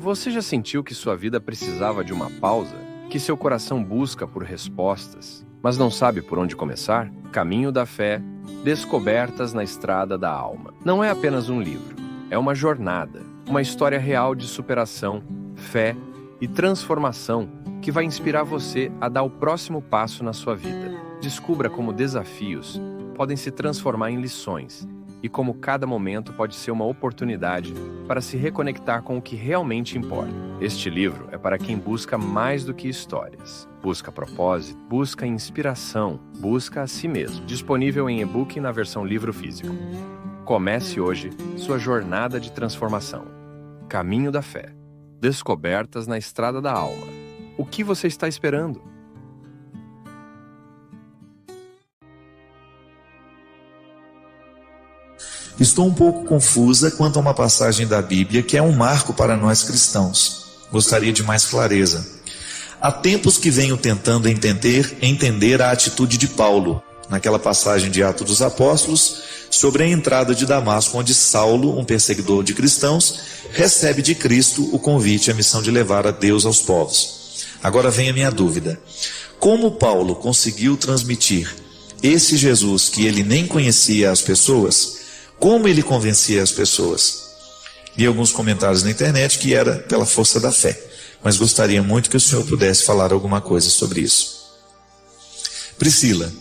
Você já sentiu que sua vida precisava de uma pausa? Que seu coração busca por respostas, mas não sabe por onde começar? Caminho da Fé, Descobertas na Estrada da Alma. Não é apenas um livro, é uma jornada, uma história real de superação, fé e transformação que vai inspirar você a dar o próximo passo na sua vida. Descubra como desafios podem se transformar em lições e como cada momento pode ser uma oportunidade para se reconectar com o que realmente importa. Este livro é para quem busca mais do que histórias. Busca propósito, busca inspiração, busca a si mesmo. Disponível em e-book e na versão livro físico. Comece hoje sua jornada de transformação. Caminho da Fé. Descobertas na Estrada da Alma. O que você está esperando? Estou um pouco confusa quanto a uma passagem da Bíblia que é um marco para nós cristãos. Gostaria de mais clareza. Há tempos que venho tentando entender a atitude de Paulo, naquela passagem de Atos dos Apóstolos, sobre a entrada de Damasco, onde Saulo, um perseguidor de cristãos, recebe de Cristo o convite à missão de levar a Deus aos povos. Agora vem a minha dúvida. Como Paulo conseguiu transmitir esse Jesus que ele nem conhecia às pessoas? Como ele convencia as pessoas? Li alguns comentários na internet que era pela força da fé, mas gostaria muito que o senhor pudesse falar alguma coisa sobre isso. Priscila,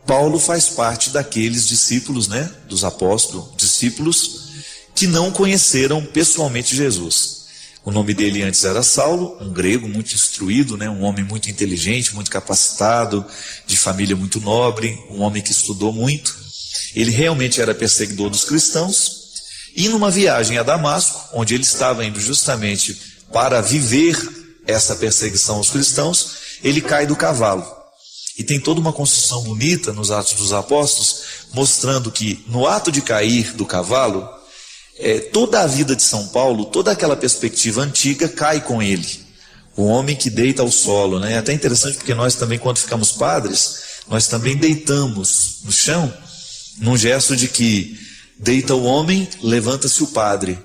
Paulo faz parte daqueles discípulos, dos apóstolos, discípulos que não conheceram pessoalmente Jesus. O nome dele antes era Saulo, um grego muito instruído, um homem muito inteligente, muito capacitado, de família muito nobre, um homem que estudou muito. Ele realmente era perseguidor dos cristãos, e numa viagem a Damasco, onde ele estava indo justamente para viver essa perseguição aos cristãos, ele cai do cavalo. E tem toda uma construção bonita nos Atos dos Apóstolos, mostrando que no ato de cair do cavalo, toda a vida de São Paulo, toda aquela perspectiva antiga cai com ele. O homem que deita ao solo, É até interessante porque nós também, quando ficamos padres, nós também deitamos no chão, num gesto de que deita o homem, levanta-se o padre.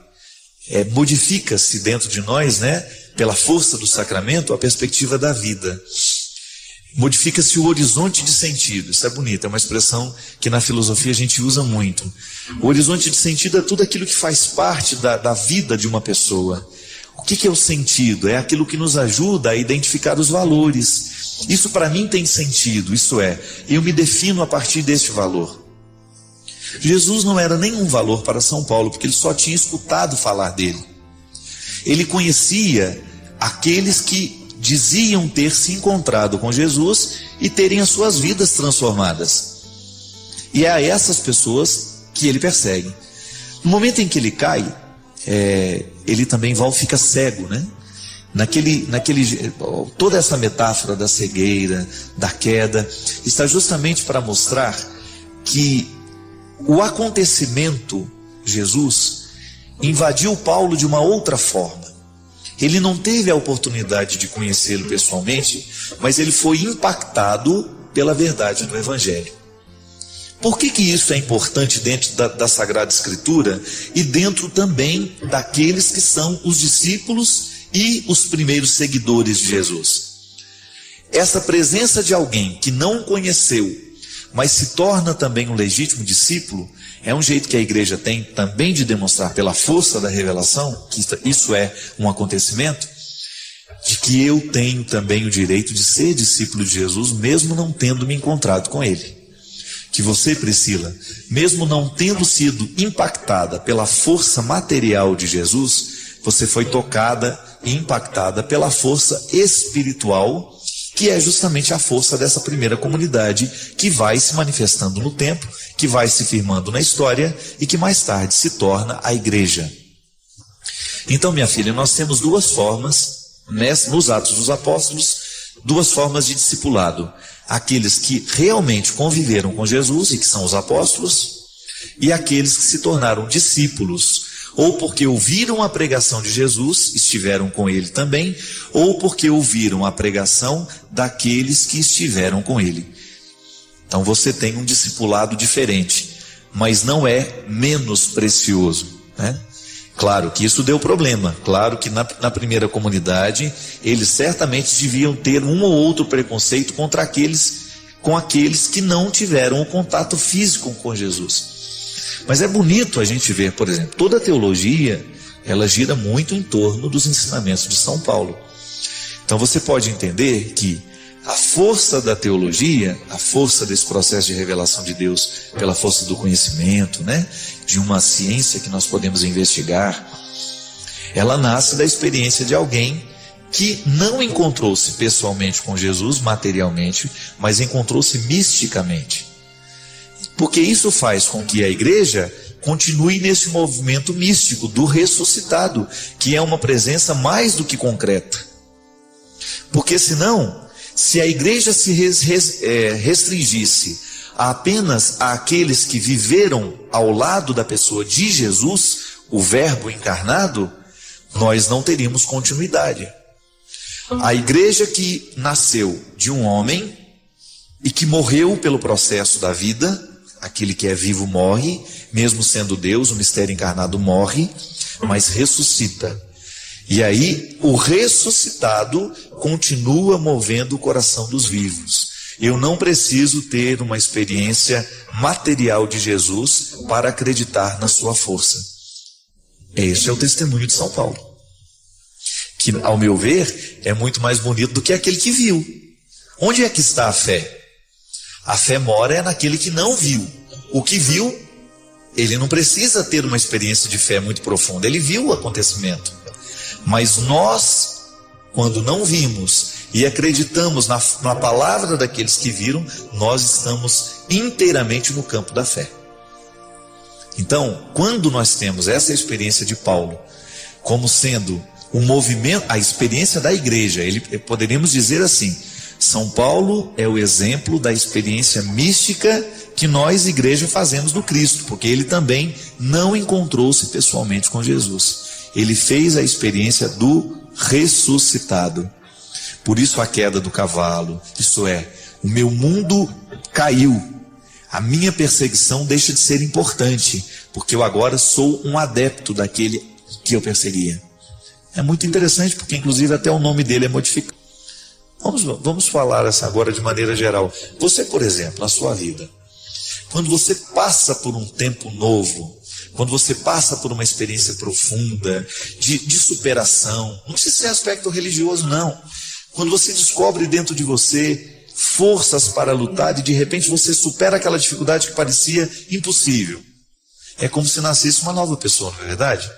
Modifica-se dentro de nós, pela força do sacramento, a perspectiva da vida. Modifica-se o horizonte de sentido. Isso é bonito, é uma expressão que na filosofia a gente usa muito. O horizonte de sentido é tudo aquilo que faz parte da vida de uma pessoa. O que é o sentido? É aquilo que nos ajuda a identificar os valores. Isso para mim tem sentido, isso é, eu me defino a partir deste valor. Jesus não era nenhum valor para São Paulo, porque ele só tinha escutado falar dele. Ele conhecia aqueles que diziam ter se encontrado com Jesus e terem as suas vidas transformadas. E é a essas pessoas que ele persegue. No momento em que ele cai, ele também fica cego, Toda essa metáfora da cegueira, da queda, está justamente para mostrar que o acontecimento, Jesus, invadiu Paulo de uma outra forma. Ele não teve a oportunidade de conhecê-lo pessoalmente, mas ele foi impactado pela verdade do Evangelho. Por que isso é importante dentro da Sagrada Escritura e dentro também daqueles que são os discípulos e os primeiros seguidores de Jesus? Essa presença de alguém que não conheceu, mas se torna também um legítimo discípulo, é um jeito que a igreja tem também de demonstrar pela força da revelação, que isso é um acontecimento, de que eu tenho também o direito de ser discípulo de Jesus, mesmo não tendo me encontrado com ele. Que você, Priscila, mesmo não tendo sido impactada pela força material de Jesus, você foi tocada e impactada pela força espiritual, que é justamente a força dessa primeira comunidade que vai se manifestando no tempo, que vai se firmando na história e que mais tarde se torna a igreja. Então, minha filha, nós temos duas formas, nos Atos dos Apóstolos, duas formas de discipulado. Aqueles que realmente conviveram com Jesus e que são os apóstolos, e aqueles que se tornaram discípulos, ou porque ouviram a pregação de Jesus, estiveram com ele também, ou porque ouviram a pregação daqueles que estiveram com ele. Então você tem um discipulado diferente, mas não é menos precioso, Claro que isso deu problema, claro que na primeira comunidade eles certamente deviam ter um ou outro preconceito com aqueles que não tiveram o contato físico com Jesus. Mas é bonito a gente ver, por exemplo, toda a teologia, ela gira muito em torno dos ensinamentos de São Paulo. Então você pode entender que a força da teologia, a força desse processo de revelação de Deus pela força do conhecimento, né, de uma ciência que nós podemos investigar, ela nasce da experiência de alguém que não encontrou-se pessoalmente com Jesus, materialmente, mas encontrou-se misticamente. Porque isso faz com que a igreja continue nesse movimento místico do ressuscitado, que é uma presença mais do que concreta. Porque senão, se a igreja se restringisse apenas àqueles que viveram ao lado da pessoa de Jesus, o Verbo encarnado, nós não teríamos continuidade. A igreja que nasceu de um homem e que morreu pelo processo da vida, aquele que é vivo morre, mesmo sendo Deus, o mistério encarnado morre, mas ressuscita. E aí o ressuscitado continua movendo o coração dos vivos. Eu não preciso ter uma experiência material de Jesus para acreditar na sua força. Este é o testemunho de São Paulo, que, ao meu ver, é muito mais bonito do que aquele que viu. Onde é que está a fé? A fé mora naquele que não viu. O que viu, ele não precisa ter uma experiência de fé muito profunda, ele viu o acontecimento. Mas nós, quando não vimos e acreditamos na palavra daqueles que viram, nós estamos inteiramente no campo da fé. Então, quando nós temos essa experiência de Paulo, como sendo o movimento, a experiência da igreja, poderíamos dizer assim, São Paulo é o exemplo da experiência mística que nós, igreja, fazemos do Cristo, porque ele também não encontrou-se pessoalmente com Jesus. Ele fez a experiência do ressuscitado. Por isso a queda do cavalo, isto é, o meu mundo caiu. A minha perseguição deixa de ser importante, porque eu agora sou um adepto daquele que eu perseguia. É muito interessante, porque inclusive até o nome dele é modificado. Vamos falar agora de maneira geral. Você, por exemplo, na sua vida, quando você passa por um tempo novo, quando você passa por uma experiência profunda, de superação, não precisa ser aspecto religioso, não. Quando você descobre dentro de você forças para lutar e de repente você supera aquela dificuldade que parecia impossível. É como se nascesse uma nova pessoa, não é verdade?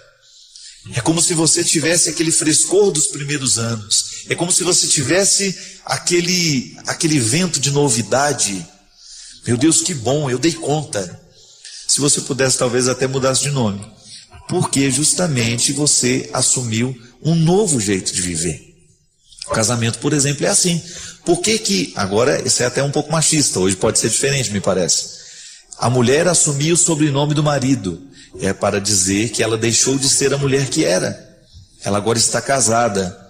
É como se você tivesse aquele frescor dos primeiros anos. É como se você tivesse aquele vento de novidade. Meu Deus, que bom, eu dei conta. Se você pudesse, talvez até mudasse de nome. Porque justamente você assumiu um novo jeito de viver. O casamento, por exemplo, é assim. Por que agora, isso é até um pouco machista, hoje pode ser diferente, me parece. A mulher assumiu o sobrenome do marido. É para dizer que ela deixou de ser a mulher que era. Ela agora está casada.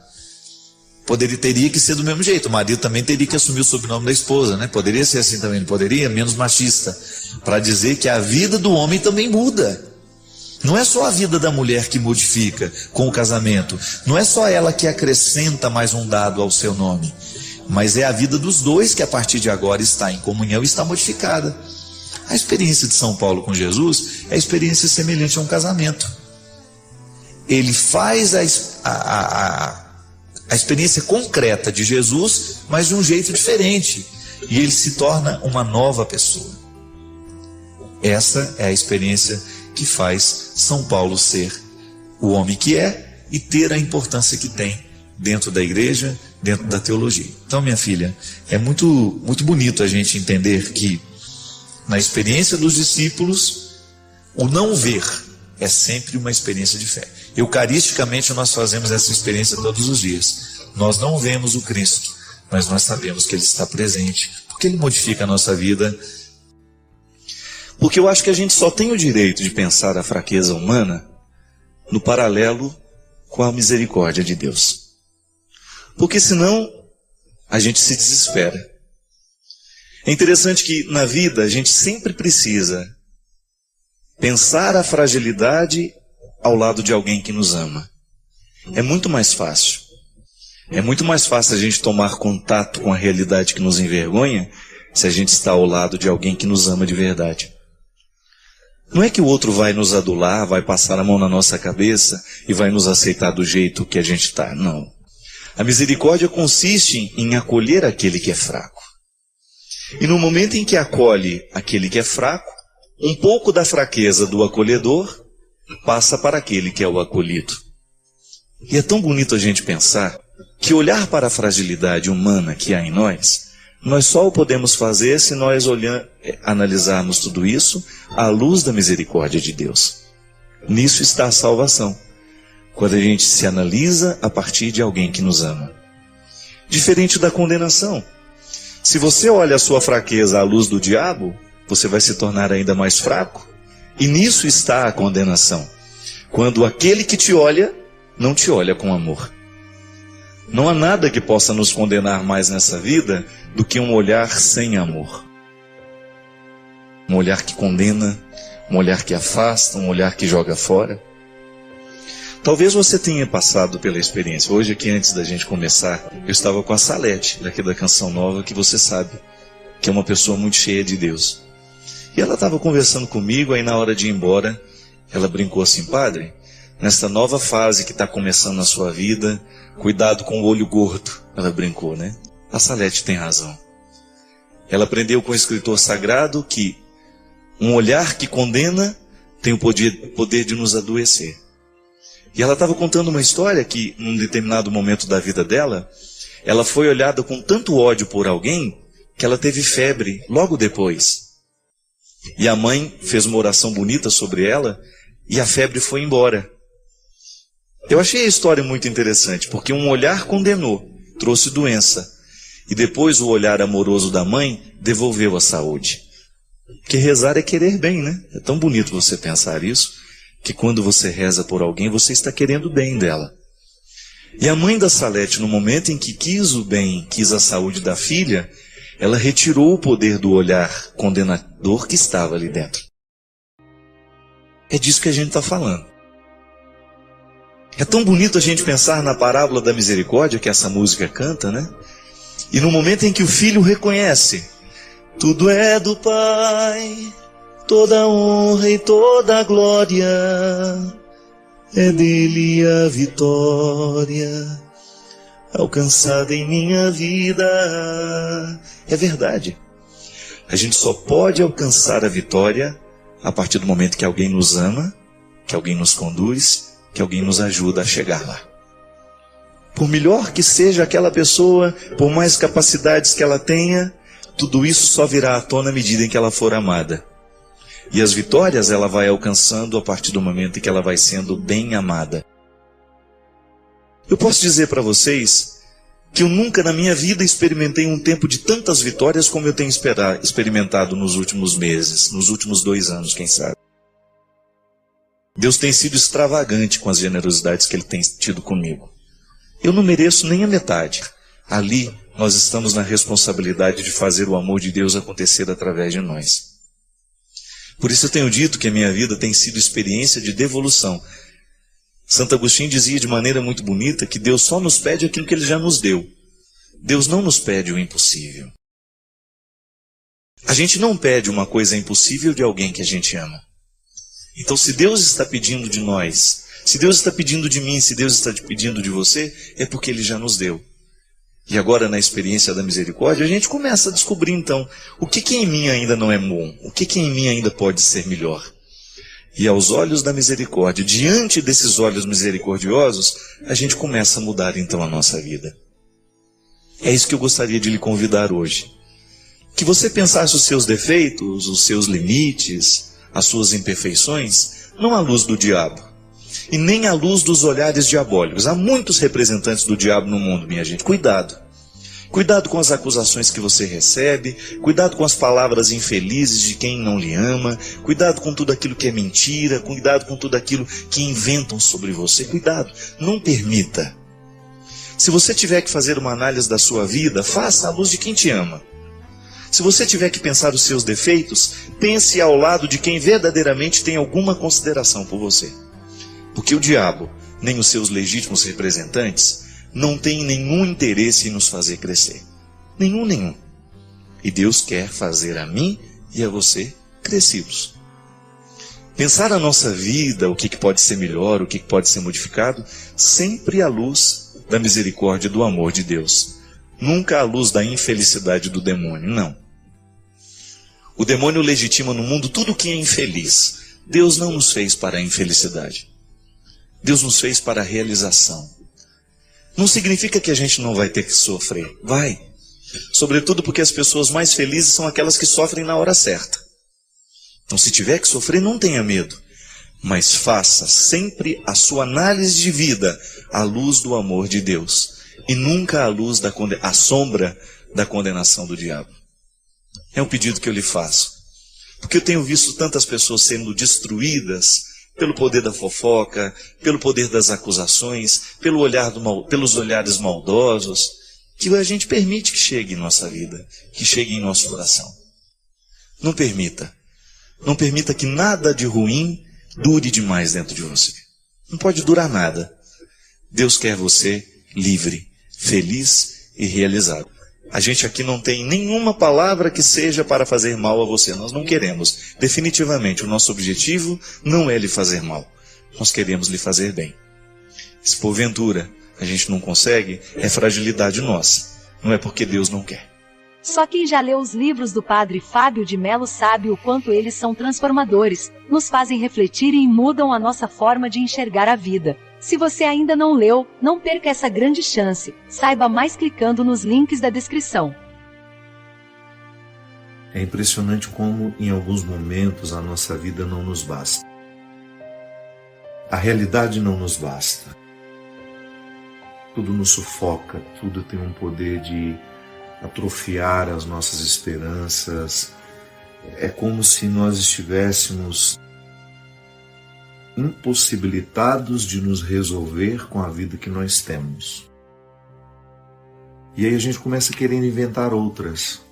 Teria que ser do mesmo jeito. O marido também teria que assumir o sobrenome da esposa, né? Poderia ser assim também, não poderia? Menos machista. Para dizer que a vida do homem também muda. Não é só a vida da mulher que modifica com o casamento. Não é só ela que acrescenta mais um dado ao seu nome. Mas é a vida dos dois que a partir de agora está em comunhão e está modificada. A experiência de São Paulo com Jesus é a experiência semelhante a um casamento. Ele faz a experiência concreta de Jesus, mas de um jeito diferente. E ele se torna uma nova pessoa. Essa é a experiência que faz São Paulo ser o homem que é e ter a importância que tem dentro da igreja, dentro da teologia. Então, minha filha, é muito, muito bonito a gente entender que na experiência dos discípulos, o não ver é sempre uma experiência de fé. Eucaristicamente nós fazemos essa experiência todos os dias. Nós não vemos o Cristo, mas nós sabemos que Ele está presente, porque Ele modifica a nossa vida. Porque eu acho que a gente só tem o direito de pensar a fraqueza humana no paralelo com a misericórdia de Deus. Porque senão a gente se desespera. É interessante que na vida a gente sempre precisa pensar a fragilidade ao lado de alguém que nos ama. É muito mais fácil. É muito mais fácil a gente tomar contato com a realidade que nos envergonha se a gente está ao lado de alguém que nos ama de verdade. Não é que o outro vai nos adular, vai passar a mão na nossa cabeça e vai nos aceitar do jeito que a gente está. Não. A misericórdia consiste em acolher aquele que é fraco. E no momento em que acolhe aquele que é fraco, um pouco da fraqueza do acolhedor passa para aquele que é o acolhido. E é tão bonito a gente pensar que olhar para a fragilidade humana que há em nós só o podemos fazer se nós analisarmos tudo isso à luz da misericórdia de Deus. Nisso está a salvação, quando a gente se analisa a partir de alguém que nos ama. Diferente da condenação. Se você olha a sua fraqueza à luz do diabo, você vai se tornar ainda mais fraco. E nisso está a condenação. Quando aquele que te olha, não te olha com amor. Não há nada que possa nos condenar mais nessa vida do que um olhar sem amor. Um olhar que condena, um olhar que afasta, um olhar que joga fora. Talvez você tenha passado pela experiência. Hoje aqui, antes da gente começar, eu estava com a Salete, daqui da Canção Nova, que você sabe, que é uma pessoa muito cheia de Deus. E ela estava conversando comigo, aí na hora de ir embora, ela brincou assim: padre, nesta nova fase que está começando na sua vida, cuidado com o olho gordo. Ela brincou, né? A Salete tem razão. Ela aprendeu com o escritor sagrado que um olhar que condena tem o poder de nos adoecer. E ela estava contando uma história que, num determinado momento da vida dela, ela foi olhada com tanto ódio por alguém que ela teve febre logo depois. E a mãe fez uma oração bonita sobre ela e a febre foi embora. Eu achei a história muito interessante, porque um olhar condenou, trouxe doença. E depois o olhar amoroso da mãe devolveu a saúde. Porque rezar é querer bem, né? É tão bonito você pensar isso, que quando você reza por alguém, você está querendo bem dela. E a mãe da Salete, no momento em que quis o bem, quis a saúde da filha, ela retirou o poder do olhar condenador que estava ali dentro. É disso que a gente está falando. É tão bonito a gente pensar na parábola da misericórdia que essa música canta, né? E no momento em que o filho reconhece: tudo é do Pai, toda honra e toda glória, é dele a vitória alcançada em minha vida. É verdade. A gente só pode alcançar a vitória a partir do momento que alguém nos ama, que alguém nos conduz, que alguém nos ajuda a chegar lá. Por melhor que seja aquela pessoa, por mais capacidades que ela tenha, tudo isso só virá à tona à medida em que ela for amada. E as vitórias ela vai alcançando a partir do momento em que ela vai sendo bem amada. Eu posso dizer para vocês que eu nunca na minha vida experimentei um tempo de tantas vitórias como eu tenho experimentado nos últimos meses, nos últimos 2 anos, quem sabe. Deus tem sido extravagante com as generosidades que Ele tem tido comigo. Eu não mereço nem a metade. Ali nós estamos na responsabilidade de fazer o amor de Deus acontecer através de nós. Por isso eu tenho dito que a minha vida tem sido experiência de devolução. Santo Agostinho dizia de maneira muito bonita que Deus só nos pede aquilo que Ele já nos deu. Deus não nos pede o impossível. A gente não pede uma coisa impossível de alguém que a gente ama. Então, se Deus está pedindo de nós, se Deus está pedindo de mim, se Deus está pedindo de você, é porque Ele já nos deu. E agora, na experiência da misericórdia, a gente começa a descobrir, então, o que em mim ainda não é bom, o que em mim ainda pode ser melhor. E aos olhos da misericórdia, diante desses olhos misericordiosos, a gente começa a mudar, então, a nossa vida. É isso que eu gostaria de lhe convidar hoje. Que você pensasse os seus defeitos, os seus limites, as suas imperfeições, não à luz do diabo, e nem à luz dos olhares diabólicos. Há muitos representantes do diabo no mundo, minha gente. Cuidado. Cuidado com as acusações que você recebe, cuidado com as palavras infelizes de quem não lhe ama, cuidado com tudo aquilo que é mentira, cuidado com tudo aquilo que inventam sobre você. Cuidado, não permita. Se você tiver que fazer uma análise da sua vida, faça à luz de quem te ama. Se você tiver que pensar os seus defeitos, pense ao lado de quem verdadeiramente tem alguma consideração por você. Porque o diabo, nem os seus legítimos representantes, não têm nenhum interesse em nos fazer crescer. Nenhum. E Deus quer fazer a mim e a você crescidos. Pensar a nossa vida, o que pode ser melhor, o que pode ser modificado, sempre à luz da misericórdia e do amor de Deus. Nunca à luz da infelicidade do demônio, não. O demônio legitima no mundo tudo o que é infeliz. Deus não nos fez para a infelicidade. Deus nos fez para a realização. Não significa que a gente não vai ter que sofrer. Vai. Sobretudo porque as pessoas mais felizes são aquelas que sofrem na hora certa. Então, se tiver que sofrer, não tenha medo. Mas faça sempre a sua análise de vida à luz do amor de Deus. E nunca à luz à sombra da condenação do diabo. É um pedido que eu lhe faço. Porque eu tenho visto tantas pessoas sendo destruídas pelo poder da fofoca, pelo poder das acusações, pelos olhares maldosos, que a gente permite que chegue em nossa vida, que chegue em nosso coração. Não permita. Não permita que nada de ruim dure demais dentro de você. Não pode durar nada. Deus quer você livre, feliz e realizado. A gente aqui não tem nenhuma palavra que seja para fazer mal a você. Nós não queremos. Definitivamente, o nosso objetivo não é lhe fazer mal. Nós queremos lhe fazer bem. Se porventura a gente não consegue, é fragilidade nossa. Não é porque Deus não quer. Só quem já leu os livros do Padre Fábio de Mello sabe o quanto eles são transformadores, nos fazem refletir e mudam a nossa forma de enxergar a vida. Se você ainda não leu, não perca essa grande chance. Saiba mais clicando nos links da descrição. É impressionante como, em alguns momentos, a nossa vida não nos basta. A realidade não nos basta. Tudo nos sufoca, tudo tem um poder de atrofiar as nossas esperanças. É como se nós estivéssemos impossibilitados de nos resolver com a vida que nós temos. E aí a gente começa a querer inventar outras.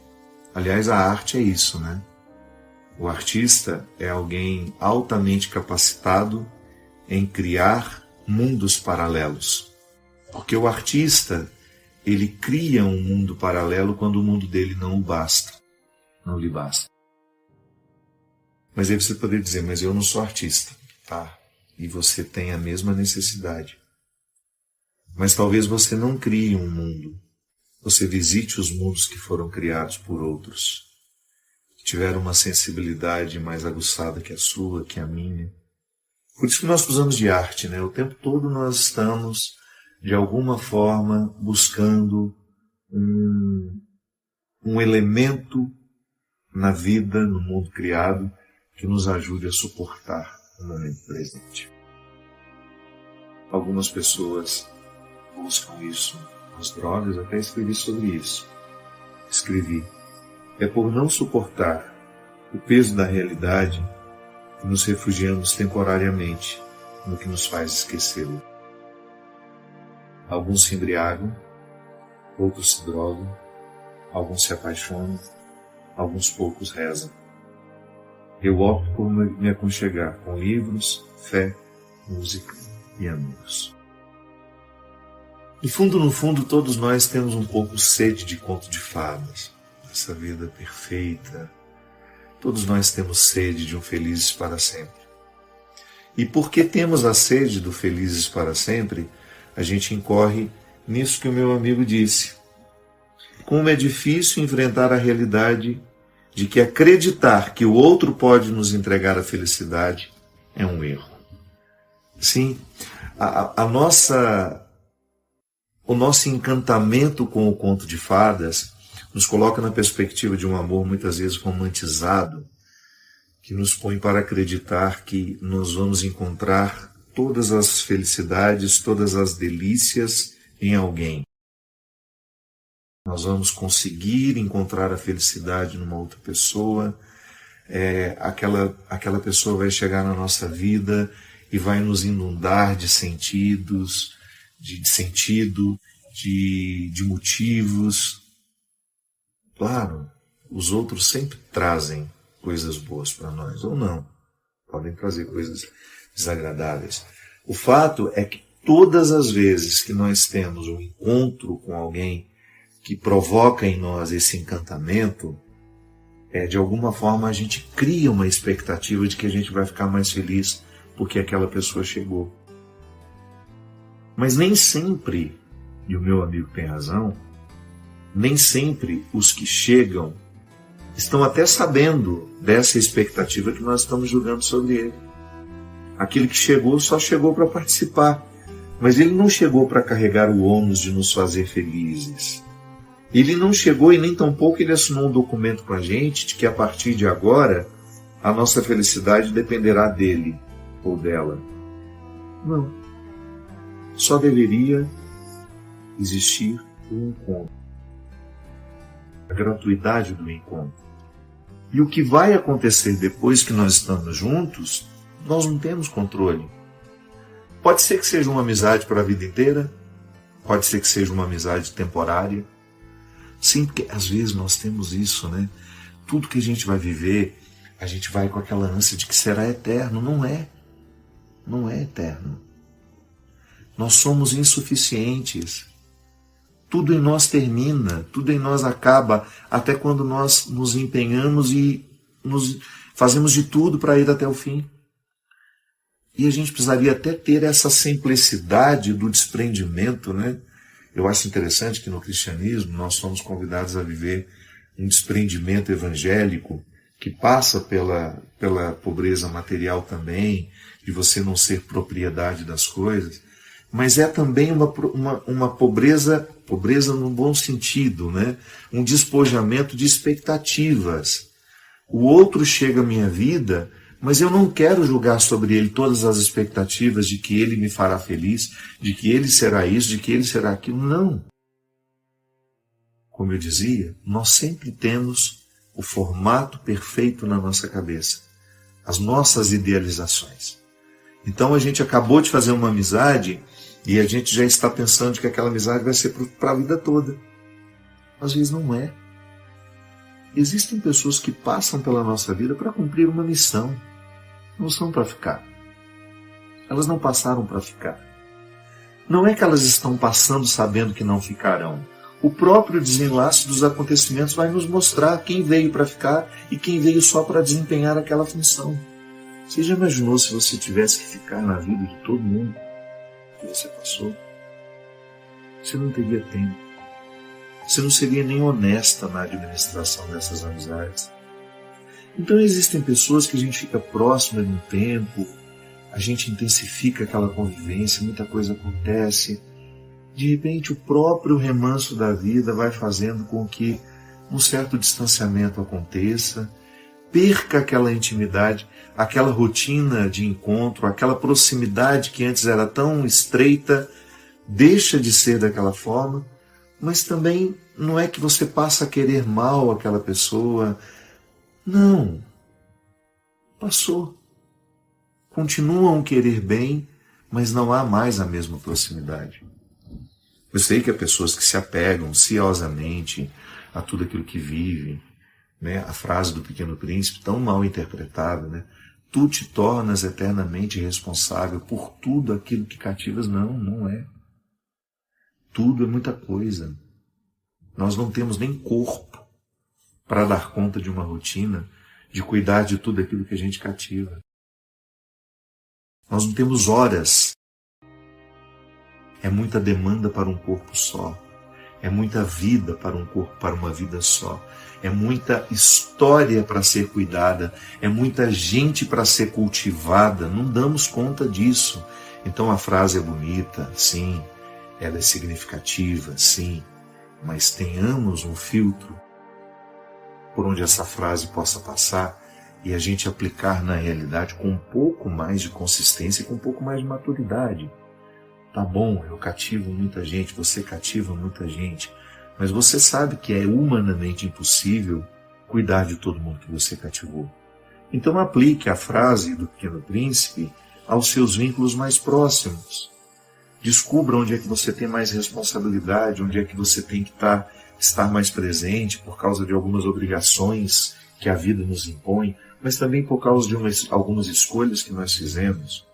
Aliás, a arte é isso, né? O artista é alguém altamente capacitado em criar mundos paralelos. Porque o artista, ele cria um mundo paralelo quando o mundo dele não lhe basta. Mas aí você poderia dizer, mas eu não sou artista. Tá, e você tem a mesma necessidade. Mas talvez você não crie um mundo. Você visite os mundos que foram criados por outros, que tiveram uma sensibilidade mais aguçada que a sua, que a minha. Por isso que nós precisamos de arte, né? O tempo todo nós estamos, de alguma forma, buscando um elemento na vida, no mundo criado, que nos ajude a suportar no momento presente. Algumas pessoas buscam isso nas drogas, até escrevi sobre isso. Escrevi: é por não suportar o peso da realidade que nos refugiamos temporariamente no que nos faz esquecê-lo. Alguns se embriagam, outros se drogam, alguns se apaixonam, alguns poucos rezam. Eu opto por me aconchegar com livros, fé, música e amigos. No fundo, todos nós temos um pouco sede de conto de fadas, essa vida perfeita. Todos nós temos sede de um felizes para sempre. E porque temos a sede do felizes para sempre, a gente incorre nisso que o meu amigo disse. Como é difícil enfrentar a realidade de que acreditar que o outro pode nos entregar a felicidade é um erro. Sim, o nosso encantamento com o conto de fadas nos coloca na perspectiva de um amor muitas vezes romantizado, que nos põe para acreditar que nós vamos encontrar todas as felicidades, todas as delícias em alguém. Nós vamos conseguir encontrar a felicidade numa outra pessoa, aquela pessoa vai chegar na nossa vida e vai nos inundar de sentidos, de sentido, de motivos. Claro, os outros sempre trazem coisas boas para nós, ou não. Podem trazer coisas desagradáveis. O fato é que todas as vezes que nós temos um encontro com alguém que provoca em nós esse encantamento, de alguma forma a gente cria uma expectativa de que a gente vai ficar mais feliz porque aquela pessoa chegou. Mas nem sempre, e o meu amigo tem razão, nem sempre os que chegam estão até sabendo dessa expectativa que nós estamos julgando sobre ele. Aquele que chegou só chegou para participar, mas ele não chegou para carregar o ônus de nos fazer felizes. Ele não chegou e nem tampouco ele assinou um documento com a gente de que a partir de agora a nossa felicidade dependerá dele ou dela. Não. Só deveria existir o encontro. A gratuidade do encontro. E o que vai acontecer depois que nós estamos juntos, nós não temos controle. Pode ser que seja uma amizade para a vida inteira, pode ser que seja uma amizade temporária. Sim, porque às vezes nós temos isso, né? Tudo que a gente vai viver, a gente vai com aquela ânsia de que será eterno. Não é. Não é eterno. Nós somos insuficientes. Tudo em nós termina, tudo em nós acaba, até quando nós nos empenhamos e fazemos de tudo para ir até o fim. E a gente precisaria até ter essa simplicidade do desprendimento, né? Eu acho interessante que no cristianismo nós somos convidados a viver um desprendimento evangélico que passa pela pobreza material também, de você não ser propriedade das coisas, mas é também uma pobreza no bom sentido, né? Um despojamento de expectativas. O outro chega à minha vida, mas eu não quero julgar sobre ele todas as expectativas de que ele me fará feliz, de que ele será isso, de que ele será aquilo. Não. Como eu dizia, nós sempre temos o formato perfeito na nossa cabeça, as nossas idealizações. Então a gente acabou de fazer uma amizade e a gente já está pensando que aquela amizade vai ser para a vida toda. Às vezes não é. Existem pessoas que passam pela nossa vida para cumprir uma missão. Não são para ficar. Elas não passaram para ficar. Não é que elas estão passando sabendo que não ficarão. O próprio desenlace dos acontecimentos vai nos mostrar quem veio para ficar e quem veio só para desempenhar aquela função. Você já imaginou se você tivesse que ficar na vida de todo mundo que você passou? Você não teria tempo. Você não seria nem honesta na administração dessas amizades. Então existem pessoas que a gente fica próximo de um tempo, a gente intensifica aquela convivência, muita coisa acontece. De repente o próprio remanso da vida vai fazendo com que um certo distanciamento aconteça, perca aquela intimidade, aquela rotina de encontro, aquela proximidade que antes era tão estreita, deixa de ser daquela forma, mas também não é que você passa a querer mal aquela pessoa. Não. Passou. Continuam a querer bem, mas não há mais a mesma proximidade. Eu sei que há pessoas que se apegam ciosamente a tudo aquilo que vivem, né? A frase do Pequeno Príncipe, tão mal interpretada, né? Tu te tornas eternamente responsável por tudo aquilo que cativas. Não, não é. Tudo é muita coisa. Nós não temos nem corpo para dar conta de uma rotina, de cuidar de tudo aquilo que a gente cativa. Nós não temos horas. É muita demanda para um corpo só. É muita vida para um corpo, para uma vida só. É muita história para ser cuidada. É muita gente para ser cultivada. Não damos conta disso. Então a frase é bonita, sim. Ela é significativa, sim. Mas tenhamos um filtro por onde essa frase possa passar e a gente aplicar na realidade com um pouco mais de consistência e com um pouco mais de maturidade. Tá bom, eu cativo muita gente, você cativa muita gente, mas você sabe que é humanamente impossível cuidar de todo mundo que você cativou. Então aplique a frase do Pequeno Príncipe aos seus vínculos mais próximos. Descubra onde é que você tem mais responsabilidade, onde é que você tem que estar mais presente por causa de algumas obrigações que a vida nos impõe, mas também por causa de algumas escolhas que nós fizemos.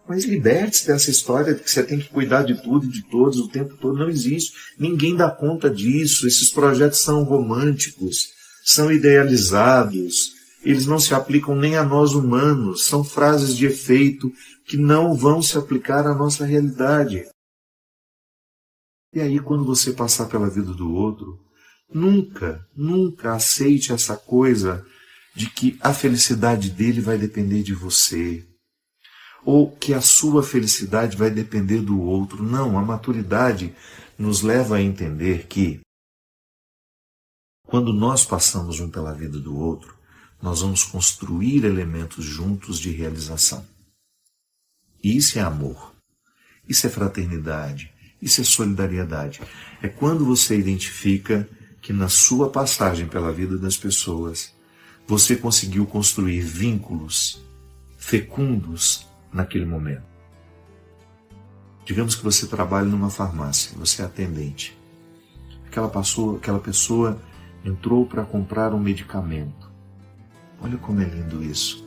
Mas liberte-se dessa história de que você tem que cuidar de tudo e de todos o tempo todo. Não existe. Ninguém dá conta disso. Esses projetos são românticos, são idealizados. Eles não se aplicam nem a nós humanos. São frases de efeito que não vão se aplicar à nossa realidade. E aí, quando você passar pela vida do outro, nunca aceite essa coisa de que a felicidade dele vai depender de você, ou que a sua felicidade vai depender do outro. Não, a maturidade nos leva a entender que, quando nós passamos um pela vida do outro, nós vamos construir elementos juntos de realização. E isso é amor, isso é fraternidade, isso é solidariedade. É quando você identifica que na sua passagem pela vida das pessoas, você conseguiu construir vínculos fecundos naquele momento. Digamos que você trabalha numa farmácia, você é atendente. Aquela pessoa entrou para comprar um medicamento. Olha como é lindo isso.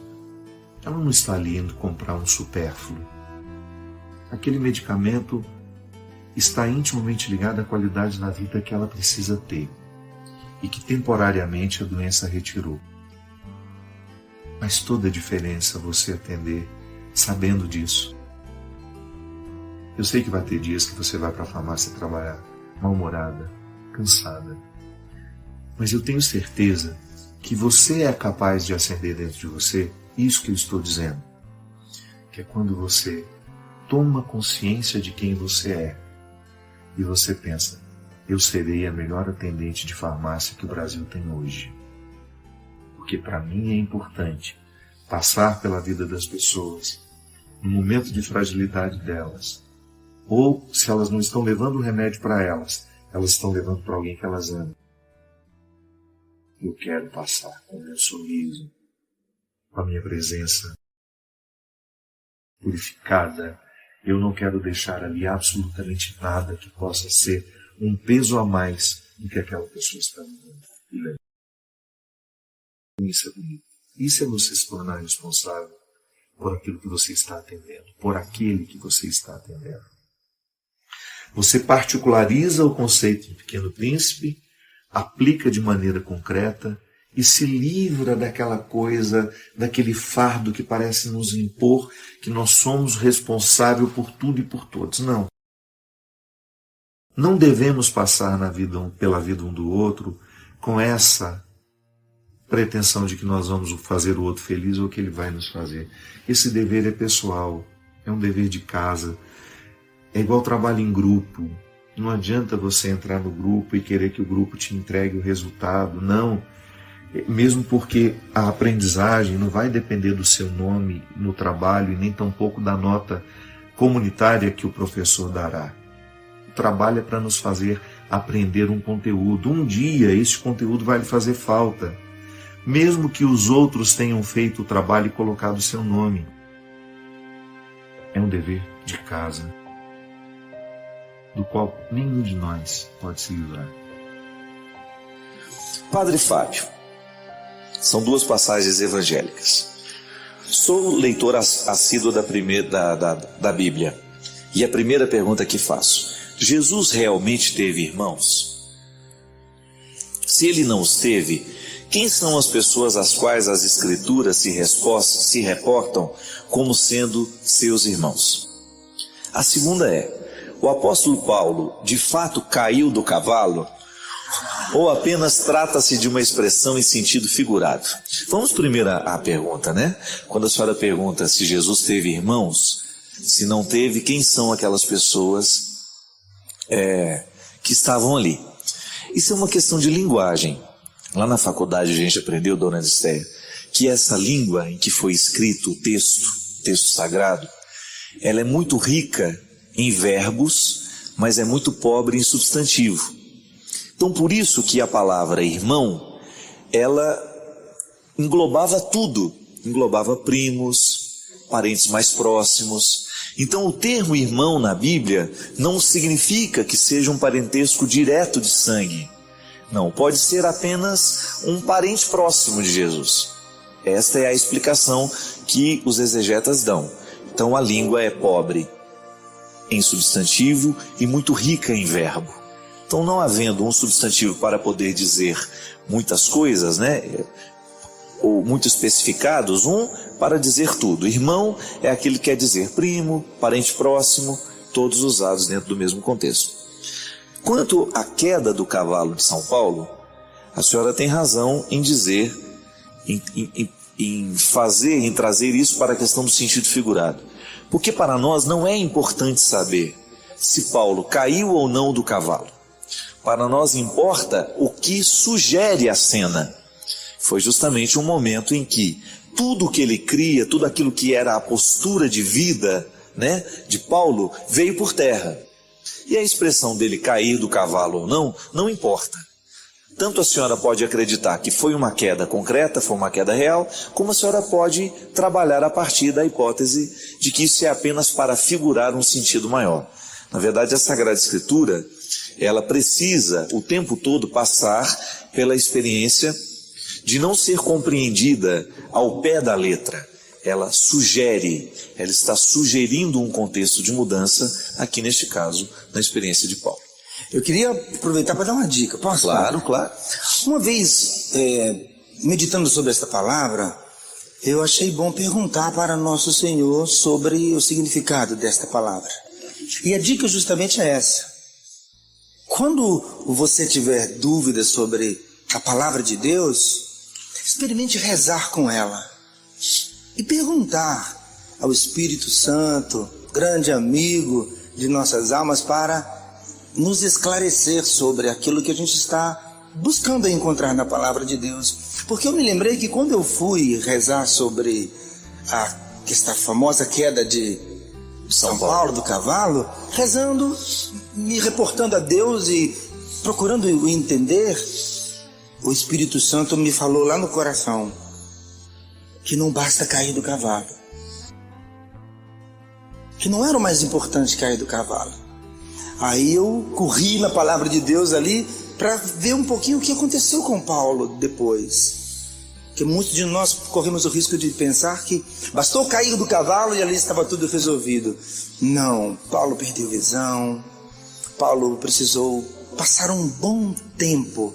Ela não está ali indo comprar um supérfluo. Aquele medicamento está intimamente ligado à qualidade da vida que ela precisa ter e que temporariamente a doença retirou. Mas toda a diferença você atender sabendo disso. Eu sei que vai ter dias que você vai para a farmácia trabalhar mal-humorada, cansada. Mas eu tenho certeza que você é capaz de acender dentro de você isso que eu estou dizendo. Que é quando você toma consciência de quem você é e você pensa, eu serei a melhor atendente de farmácia que o Brasil tem hoje. Porque para mim é importante passar pela vida das pessoas no momento de fragilidade delas. Ou, se elas não estão levando o remédio para elas estão levando para alguém que elas amam. Eu quero passar com o meu sorriso, com a minha presença purificada. Eu não quero deixar ali absolutamente nada que possa ser um peso a mais do que aquela pessoa está vivendo. Isso é bonito. Isso é você se tornar responsável por aquilo que você está atendendo, por aquele que você está atendendo. Você particulariza o conceito de Pequeno Príncipe, aplica de maneira concreta e se livra daquela coisa, daquele fardo que parece nos impor que nós somos responsáveis por tudo e por todos. Não. Não devemos passar pela vida um do outro com essa pretensão de que nós vamos fazer o outro feliz ou que ele vai nos fazer. Esse dever é pessoal, é um dever de casa. É igual trabalho em grupo. Não adianta você entrar no grupo e querer que o grupo te entregue o resultado. Não. Mesmo porque a aprendizagem não vai depender do seu nome no trabalho e nem tampouco da nota comunitária que o professor dará. O trabalho é para nos fazer aprender um conteúdo. Um dia esse conteúdo vai lhe fazer falta, mesmo que os outros tenham feito o trabalho e colocado o seu nome. É um dever de casa, do qual nenhum de nós pode se livrar. Padre Fábio, são duas passagens evangélicas. Sou leitor assíduo da Bíblia. E a primeira pergunta que faço: Jesus realmente teve irmãos? Se ele não os teve, quem são as pessoas às quais as Escrituras se reportam como sendo seus irmãos? A segunda é: o apóstolo Paulo de fato caiu do cavalo? Ou apenas trata-se de uma expressão em sentido figurado? Vamos primeiro à pergunta, né? Quando a senhora pergunta se Jesus teve irmãos, se não teve, quem são aquelas pessoas que estavam ali? Isso é uma questão de linguagem. Lá na faculdade a gente aprendeu, dona Esther, que essa língua em que foi escrito o texto sagrado, ela é muito rica em verbos, mas é muito pobre em substantivo. Então, por isso que a palavra irmão, ela englobava tudo, englobava primos, parentes mais próximos. Então, o termo irmão na Bíblia não significa que seja um parentesco direto de sangue. Não, pode ser apenas um parente próximo de Jesus. Esta é a explicação que os exegetas dão. Então a língua é pobre em substantivo e muito rica em verbo. Então, não havendo um substantivo para poder dizer muitas coisas, né, ou muito especificados, um para dizer tudo. Irmão é aquele que quer dizer primo, parente próximo, todos usados dentro do mesmo contexto. Quanto à queda do cavalo de São Paulo, a senhora tem razão em dizer, em trazer isso para a questão do sentido figurado. Porque para nós não é importante saber se Paulo caiu ou não do cavalo. Para nós importa o que sugere a cena. Foi justamente um momento em que tudo que ele cria, tudo aquilo que era a postura de vida, né, de Paulo, veio por terra. E a expressão dele cair do cavalo ou não, não importa. Tanto a senhora pode acreditar que foi uma queda concreta, foi uma queda real, como a senhora pode trabalhar a partir da hipótese de que isso é apenas para figurar um sentido maior. Na verdade, a Sagrada Escritura, ela precisa o tempo todo passar pela experiência de não ser compreendida ao pé da letra. Ela sugere, ela está sugerindo um contexto de mudança, aqui neste caso, na experiência de Paulo. Eu queria aproveitar para dar uma dica. Posso? Claro, claro. Uma vez, meditando sobre esta palavra, eu achei bom perguntar para nosso Senhor sobre o significado desta palavra. E a dica justamente é essa. Quando você tiver dúvidas sobre a palavra de Deus, experimente rezar com ela e perguntar ao Espírito Santo, grande amigo de nossas almas, para nos esclarecer sobre aquilo que a gente está buscando encontrar na palavra de Deus. Porque eu me lembrei que quando eu fui rezar sobre esta famosa queda de São Paulo do cavalo, rezando, me reportando a Deus e procurando entender, o Espírito Santo me falou lá no coração que não basta cair do cavalo, que não era o mais importante cair do cavalo. Aí eu corri na palavra de Deus ali para ver um pouquinho o que aconteceu com Paulo depois. Porque muitos de nós corremos o risco de pensar que bastou cair do cavalo e ali estava tudo resolvido. Não, Paulo perdeu visão, Paulo precisou passar um bom tempo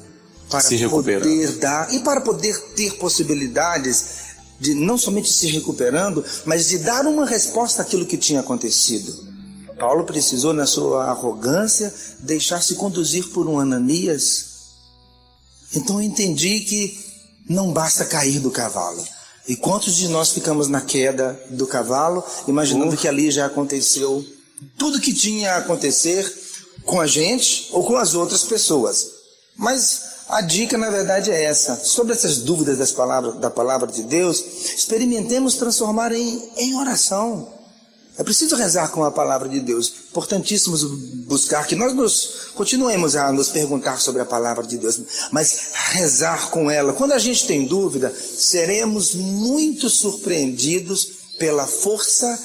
para poder dar, e para poder ter possibilidades de não somente se recuperando, mas de dar uma resposta àquilo que tinha acontecido. Paulo precisou, na sua arrogância, deixar-se conduzir por um Ananias. Então eu entendi que não basta cair do cavalo. E quantos de nós ficamos na queda do cavalo, imaginando que ali já aconteceu tudo que tinha a acontecer com a gente ou com as outras pessoas. Mas a dica, na verdade, é essa. Sobre essas dúvidas da palavra de Deus, experimentemos transformar em oração. É preciso rezar com a palavra de Deus. Importantíssimo buscar que nós continuemos a nos perguntar sobre a palavra de Deus, mas rezar com ela. Quando a gente tem dúvida, seremos muito surpreendidos pela força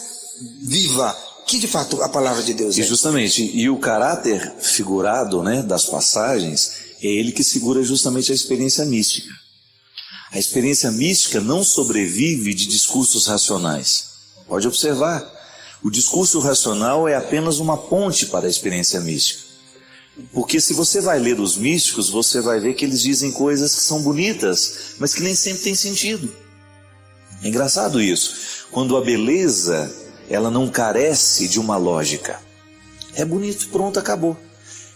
viva que de fato a palavra de Deus é. E justamente, e o caráter figurado, né, das passagens, é ele que segura justamente a experiência mística. A experiência mística não sobrevive de discursos racionais. Pode observar. O discurso racional é apenas uma ponte para a experiência mística. Porque se você vai ler os místicos, você vai ver que eles dizem coisas que são bonitas, mas que nem sempre têm sentido. É engraçado isso. Quando a beleza, ela não carece de uma lógica. É bonito, pronto, acabou.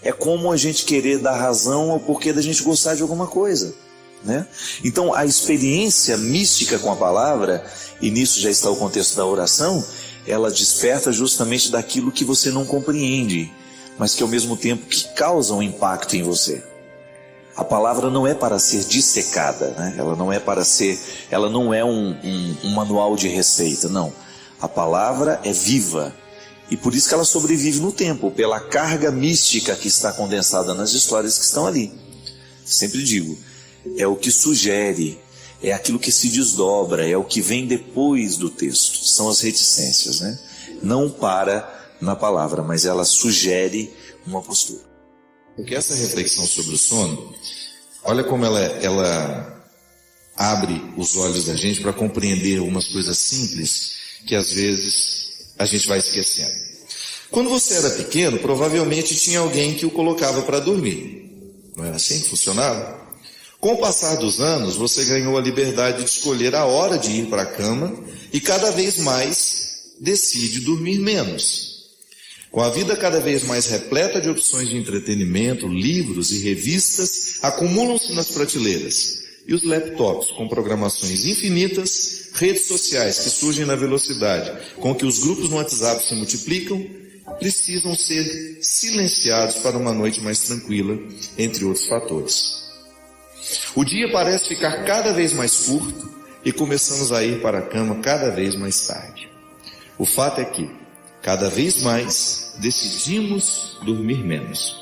É como a gente querer dar razão ao porquê da gente gostar de alguma coisa, né? Então, a experiência mística com a palavra, e nisso já está o contexto da oração, ela desperta justamente daquilo que você não compreende, mas que ao mesmo tempo que causa um impacto em você. A palavra não é para ser dissecada, né? Ela não é um manual de receita, não. A palavra é viva, e por isso que ela sobrevive no tempo, pela carga mística que está condensada nas histórias que estão ali. Sempre digo, é o que sugere, é aquilo que se desdobra, é o que vem depois do texto, são as reticências, né? Não para na palavra, mas ela sugere uma postura. Porque essa reflexão sobre o sono, olha como ela abre os olhos da gente para compreender algumas coisas simples que às vezes a gente vai esquecendo. Quando você era pequeno, provavelmente tinha alguém que o colocava para dormir. Não era assim que funcionava? Com o passar dos anos, você ganhou a liberdade de escolher a hora de ir para a cama e cada vez mais decide dormir menos. Com a vida cada vez mais repleta de opções de entretenimento, livros e revistas acumulam-se nas prateleiras. E os laptops com programações infinitas, redes sociais que surgem na velocidade com que os grupos no WhatsApp se multiplicam, precisam ser silenciados para uma noite mais tranquila, entre outros fatores. O dia parece ficar cada vez mais curto e começamos a ir para a cama cada vez mais tarde. O fato é que, cada vez mais, decidimos dormir menos.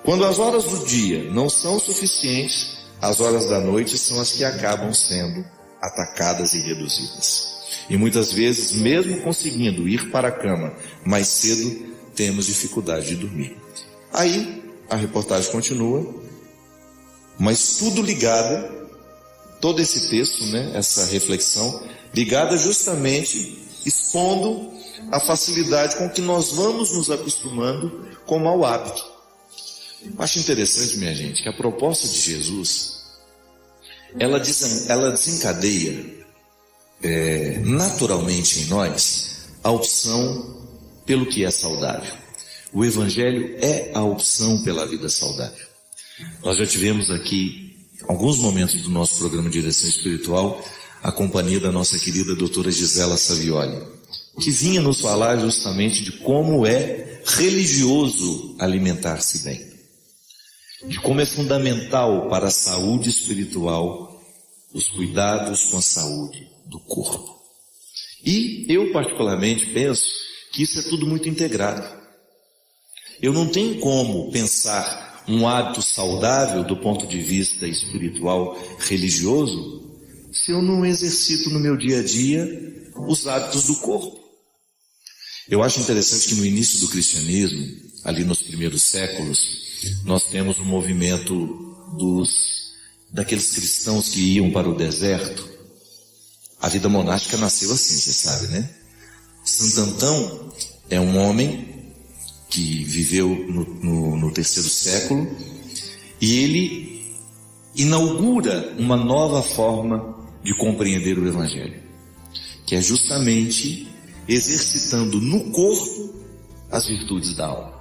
Quando as horas do dia não são suficientes, as horas da noite são as que acabam sendo atacadas e reduzidas. E muitas vezes, mesmo conseguindo ir para a cama mais cedo, temos dificuldade de dormir. Aí, a reportagem continua, mas tudo ligado, todo esse texto, essa reflexão, ligada justamente, expondo a facilidade com que nós vamos nos acostumando com o mau hábito. Acho interessante, minha gente, que a proposta de Jesus, ela desencadeia naturalmente em nós a opção pelo que é saudável. O Evangelho é a opção pela vida saudável. Nós já tivemos aqui alguns momentos do nosso programa de direção espiritual a companhia da nossa querida doutora Gisela Savioli, que vinha nos falar justamente de como é religioso alimentar-se bem, de como é fundamental para a saúde espiritual os cuidados com a saúde do corpo. E eu particularmente penso que isso é tudo muito integrado. Eu não tenho como pensar um hábito saudável do ponto de vista espiritual, religioso, se eu não exercito no meu dia a dia os hábitos do corpo. Eu acho interessante que no início do cristianismo, ali nos primeiros séculos, nós temos um movimento daqueles cristãos que iam para o deserto. A vida monástica nasceu assim, você sabe, né? Santo Antão é um homem que viveu no terceiro século e ele inaugura uma nova forma de compreender o Evangelho, que é justamente exercitando no corpo as virtudes da alma.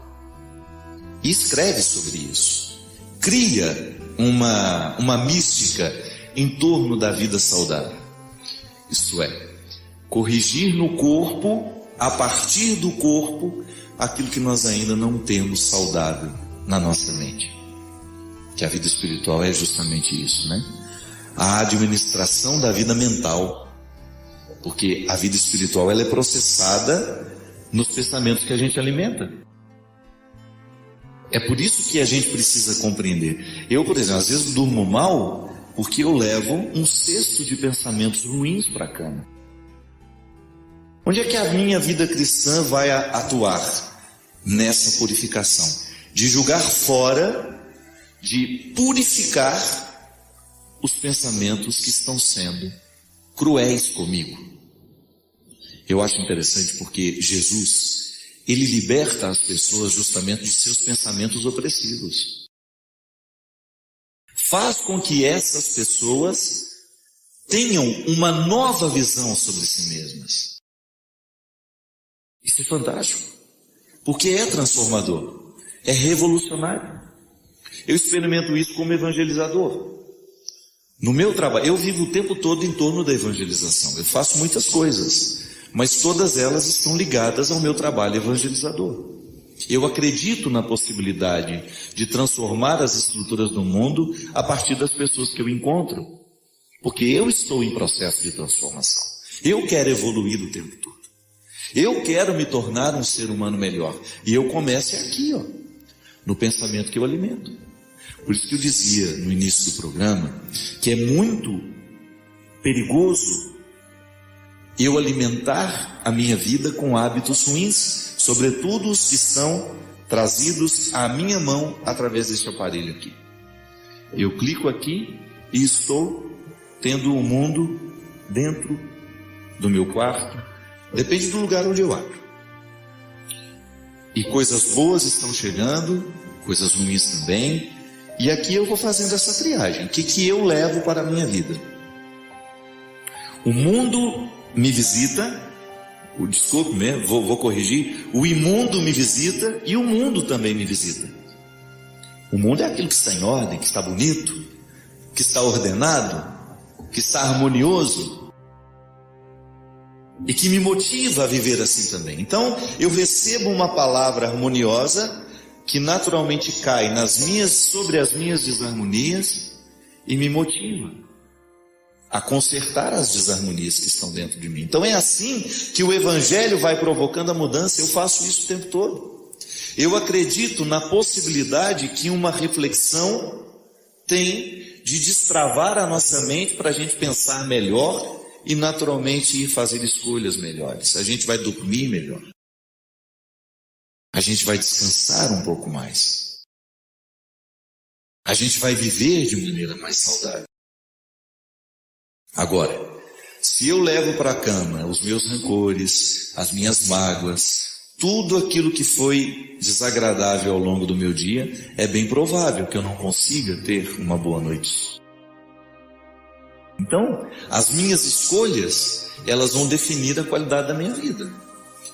E escreve sobre isso. Cria uma mística em torno da vida saudável. Isto é, corrigir no corpo, a partir do corpo, aquilo que nós ainda não temos saudável na nossa mente. Que a vida espiritual é justamente isso, A administração da vida mental. Porque a vida espiritual ela é processada nos pensamentos que a gente alimenta. É por isso que a gente precisa compreender. Eu, por exemplo, às vezes durmo mal porque eu levo um cesto de pensamentos ruins para a cama. Onde é que a minha vida cristã vai atuar? Nessa purificação. De julgar fora, de purificar os pensamentos que estão sendo cruéis comigo. Eu acho interessante porque Jesus, ele liberta as pessoas justamente de seus pensamentos opressivos. Faz com que essas pessoas tenham uma nova visão sobre si mesmas. Isso é fantástico, porque é transformador, é revolucionário. Eu experimento isso como evangelizador. No meu trabalho, eu vivo o tempo todo em torno da evangelização. Eu faço muitas coisas, mas todas elas estão ligadas ao meu trabalho evangelizador. Eu acredito na possibilidade de transformar as estruturas do mundo a partir das pessoas que eu encontro, porque eu estou em processo de transformação. Eu quero evoluir o tempo todo. Eu quero me tornar um ser humano melhor. E eu começo aqui, no pensamento que eu alimento. Por isso que eu dizia no início do programa que é muito perigoso eu alimentar a minha vida com hábitos ruins, sobretudo os que são trazidos à minha mão através deste aparelho aqui. Eu clico aqui e estou tendo o mundo dentro do meu quarto, Depende do lugar onde eu abro. E coisas boas estão chegando, coisas ruins também. E aqui eu vou fazendo essa triagem. O que eu levo para a minha vida? O mundo me visita, desculpe mesmo, vou corrigir. O imundo me visita e o mundo também me visita. O mundo é aquilo que está em ordem, que está bonito, que está ordenado, que está harmonioso. E que me motiva a viver assim também. Então, eu recebo uma palavra harmoniosa que naturalmente cai sobre as minhas desarmonias e me motiva a consertar as desarmonias que estão dentro de mim. Então é assim que o Evangelho vai provocando a mudança. Eu faço isso o tempo todo. Eu acredito na possibilidade que uma reflexão tem de destravar a nossa mente para a gente pensar melhor e naturalmente ir fazer escolhas melhores. A gente vai dormir melhor. A gente vai descansar um pouco mais. A gente vai viver de maneira mais saudável. Agora, se eu levo para a cama os meus rancores, as minhas mágoas, tudo aquilo que foi desagradável ao longo do meu dia, é bem provável que eu não consiga ter uma boa noite. Então, as minhas escolhas, elas vão definir a qualidade da minha vida,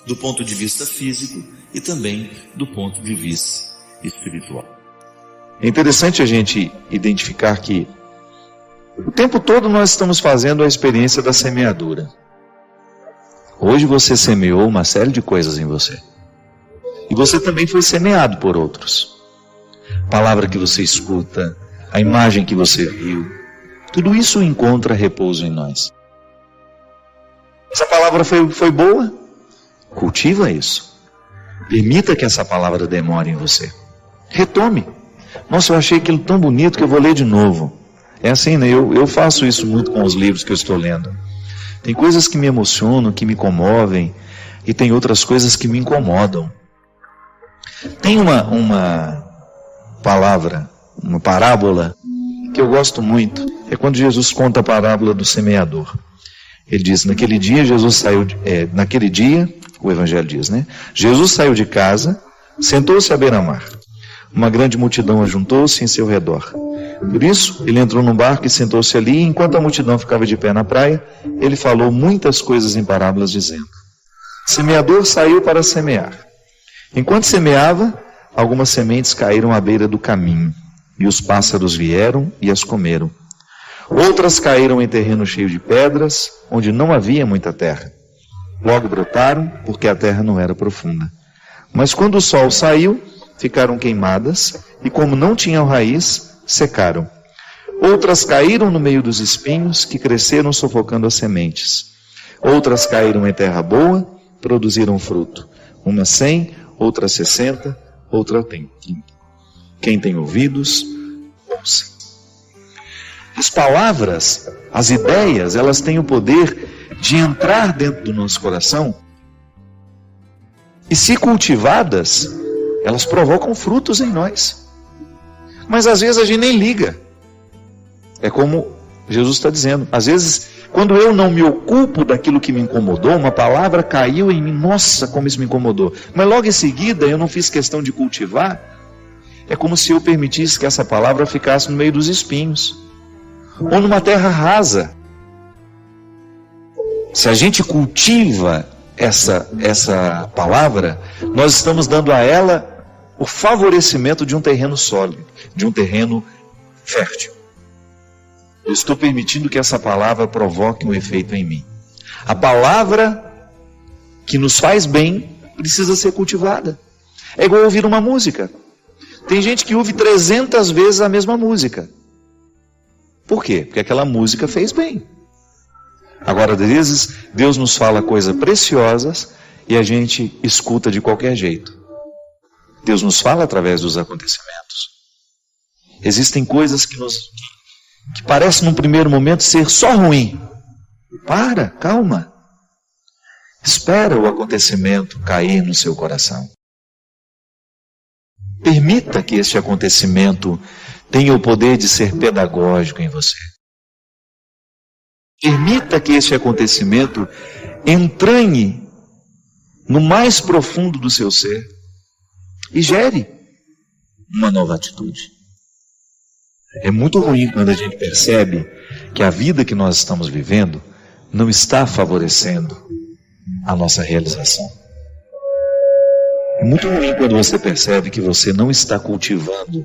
do ponto de vista físico e também do ponto de vista espiritual. É interessante a gente identificar que o tempo todo nós estamos fazendo a experiência da semeadura. Hoje você semeou uma série de coisas em você. E você também foi semeado por outros. A palavra que você escuta, a imagem que você viu, tudo isso encontra repouso em nós. Essa palavra foi boa? Cultiva isso. Permita que essa palavra demore em você. Retome. Nossa, eu achei aquilo tão bonito que eu vou ler de novo. É assim, né? Eu faço isso muito com os livros que eu estou lendo. Tem coisas que me emocionam, que me comovem, e tem outras coisas que me incomodam. Tem uma palavra, uma parábola, que eu gosto muito. É quando Jesus conta a parábola do semeador. Ele diz, naquele dia, o Evangelho diz, né? Jesus saiu de casa, sentou-se à beira-mar. Uma grande multidão ajuntou-se em seu redor. Por isso, ele entrou num barco e sentou-se ali, e enquanto a multidão ficava de pé na praia, ele falou muitas coisas em parábolas, dizendo: semeador saiu para semear. Enquanto semeava, algumas sementes caíram à beira do caminho, e os pássaros vieram e as comeram. Outras caíram em terreno cheio de pedras, onde não havia muita terra. Logo brotaram, porque a terra não era profunda. Mas quando o sol saiu, ficaram queimadas, e como não tinham raiz, secaram. Outras caíram no meio dos espinhos, que cresceram sufocando as sementes. Outras caíram em terra boa, produziram fruto. Uma 100, outra 60, outra 30. Quem tem ouvidos, ouça. As palavras, as ideias, elas têm o poder de entrar dentro do nosso coração e, se cultivadas, elas provocam frutos em nós. Mas às vezes a gente nem liga. É como Jesus está dizendo. Às vezes, quando eu não me ocupo daquilo que me incomodou, uma palavra caiu em mim, nossa, como isso me incomodou. Mas logo em seguida eu não fiz questão de cultivar. É como se eu permitisse que essa palavra ficasse no meio dos espinhos. Ou numa terra rasa. Se a gente cultiva essa palavra, nós estamos dando a ela o favorecimento de um terreno sólido, de um terreno fértil. Eu estou permitindo que essa palavra provoque um efeito em mim. A palavra que nos faz bem precisa ser cultivada. É igual ouvir uma música. Tem gente que ouve 300 vezes a mesma música. Por quê? Porque aquela música fez bem. Agora, às vezes, Deus nos fala coisas preciosas e a gente escuta de qualquer jeito. Deus nos fala através dos acontecimentos. Existem coisas que parecem num primeiro momento ser só ruim. Calma. Espera o acontecimento cair no seu coração. Permita que este acontecimento tenha o poder de ser pedagógico em você. Permita que este acontecimento entranhe no mais profundo do seu ser e gere uma nova atitude. É muito ruim quando a gente percebe que a vida que nós estamos vivendo não está favorecendo a nossa realização. É muito ruim quando você percebe que você não está cultivando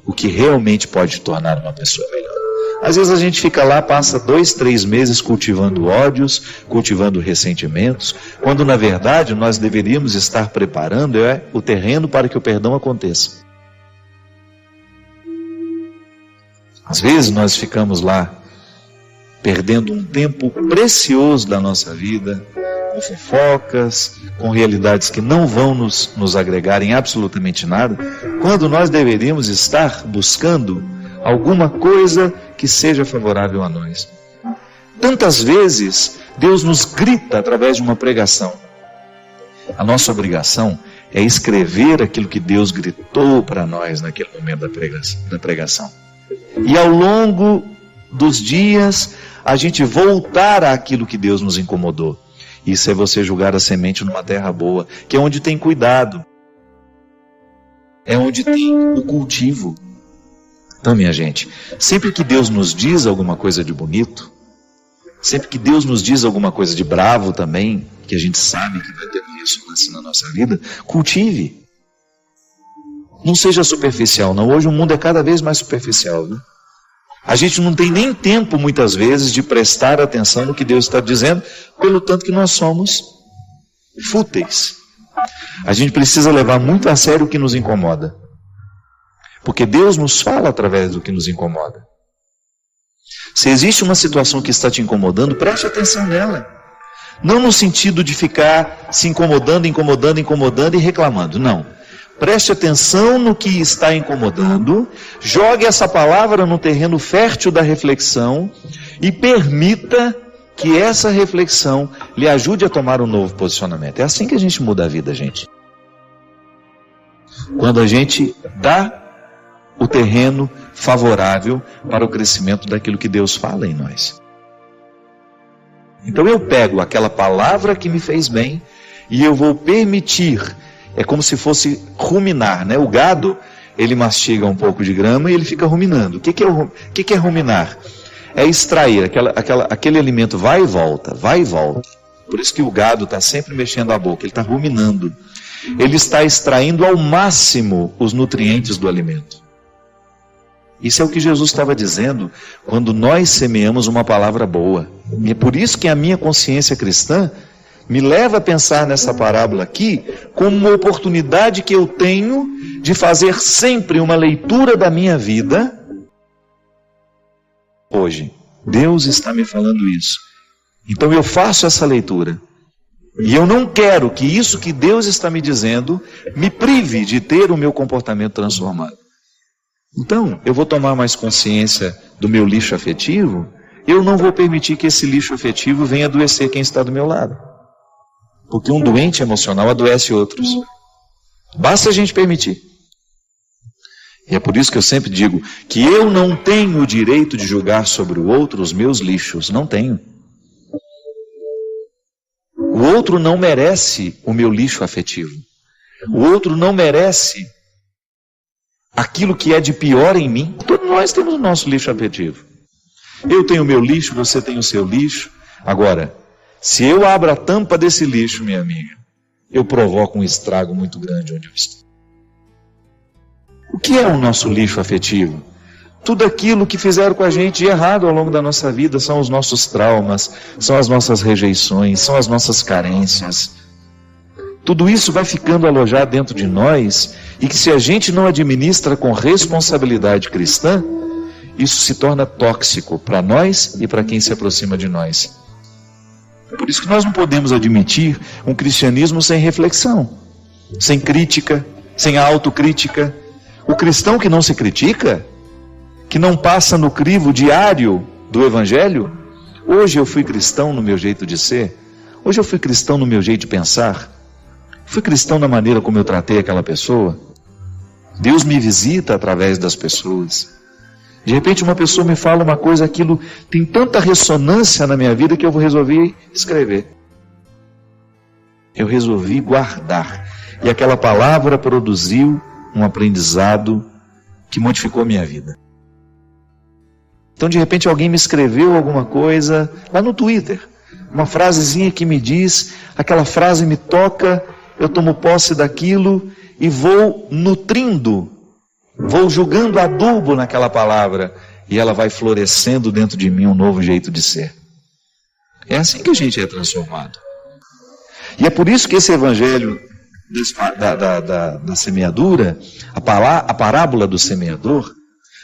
o que realmente pode tornar uma pessoa melhor. Às vezes a gente fica lá, passa 2, 3 meses cultivando ódios, cultivando ressentimentos, quando na verdade nós deveríamos estar preparando o terreno para que o perdão aconteça. Às vezes nós ficamos lá perdendo um tempo precioso da nossa vida, com fofocas, com realidades que não vão nos agregar em absolutamente nada, quando nós deveríamos estar buscando alguma coisa que seja favorável a nós. Tantas vezes Deus nos grita através de uma pregação. A nossa obrigação é escrever aquilo que Deus gritou para nós naquele momento da pregação. E ao longo dos dias, a gente voltar àquilo que Deus nos incomodou. Isso é você jogar a semente numa terra boa, que é onde tem cuidado, é onde tem o cultivo. Então, minha gente, sempre que Deus nos diz alguma coisa de bonito, sempre que Deus nos diz alguma coisa de bravo também, que a gente sabe que vai ter uma ressonância na nossa vida, cultive. Não seja superficial, não. Hoje o mundo é cada vez mais superficial, viu? A gente não tem nem tempo, muitas vezes, de prestar atenção no que Deus está dizendo, pelo tanto que nós somos fúteis. A gente precisa levar muito a sério o que nos incomoda. Porque Deus nos fala através do que nos incomoda. Se existe uma situação que está te incomodando, preste atenção nela. Não no sentido de ficar se incomodando e reclamando. Não. Preste atenção no que está incomodando, jogue essa palavra no terreno fértil da reflexão e permita que essa reflexão lhe ajude a tomar um novo posicionamento. É assim que a gente muda a vida, gente. Quando a gente dá o terreno favorável para o crescimento daquilo que Deus fala em nós. Então eu pego aquela palavra que me fez bem e eu vou permitir. É como se fosse ruminar, né? O gado, ele mastiga um pouco de grama e ele fica ruminando. O que é ruminar? É extrair, aquele alimento vai e volta. Por isso que o gado está sempre mexendo a boca, ele está ruminando. Ele está extraindo ao máximo os nutrientes do alimento. Isso é o que Jesus estava dizendo quando nós semeamos uma palavra boa. E é por isso que a minha consciência cristã me leva a pensar nessa parábola aqui como uma oportunidade que eu tenho de fazer sempre uma leitura da minha vida. Hoje, Deus está me falando isso. Então eu faço essa leitura. E eu não quero que isso que Deus está me dizendo me prive de ter o meu comportamento transformado. Então, eu vou tomar mais consciência do meu lixo afetivo. Eu não vou permitir que esse lixo afetivo venha adoecer quem está do meu lado. Porque um doente emocional adoece outros. Basta a gente permitir. E é por isso que eu sempre digo que eu não tenho o direito de julgar sobre o outro os meus lixos. Não tenho. O outro não merece o meu lixo afetivo. O outro não merece aquilo que é de pior em mim. Todos nós temos o nosso lixo afetivo. Eu tenho o meu lixo, você tem o seu lixo. Agora, se eu abro a tampa desse lixo, minha amiga, eu provoco um estrago muito grande onde eu estou. O que é o nosso lixo afetivo? Tudo aquilo que fizeram com a gente de errado ao longo da nossa vida são os nossos traumas, são as nossas rejeições, são as nossas carências. Tudo isso vai ficando alojado dentro de nós e que se a gente não administra com responsabilidade cristã, isso se torna tóxico para nós e para quem se aproxima de nós. Por isso que nós não podemos admitir um cristianismo sem reflexão, sem crítica, sem autocrítica. O cristão que não se critica, que não passa no crivo diário do Evangelho, hoje eu fui cristão no meu jeito de ser, hoje eu fui cristão no meu jeito de pensar, fui cristão na maneira como eu tratei aquela pessoa. Deus me visita através das pessoas. De repente uma pessoa me fala uma coisa, aquilo tem tanta ressonância na minha vida que eu vou resolver escrever. Eu resolvi guardar. E aquela palavra produziu um aprendizado que modificou a minha vida. Então, de repente, alguém me escreveu alguma coisa lá no Twitter, uma frasezinha que me diz, aquela frase me toca, eu tomo posse daquilo e vou nutrindo, vou jogando adubo naquela palavra e ela vai florescendo dentro de mim um novo jeito de ser. É assim que a gente é transformado. E é por isso que esse evangelho da semeadura, a parábola do semeador,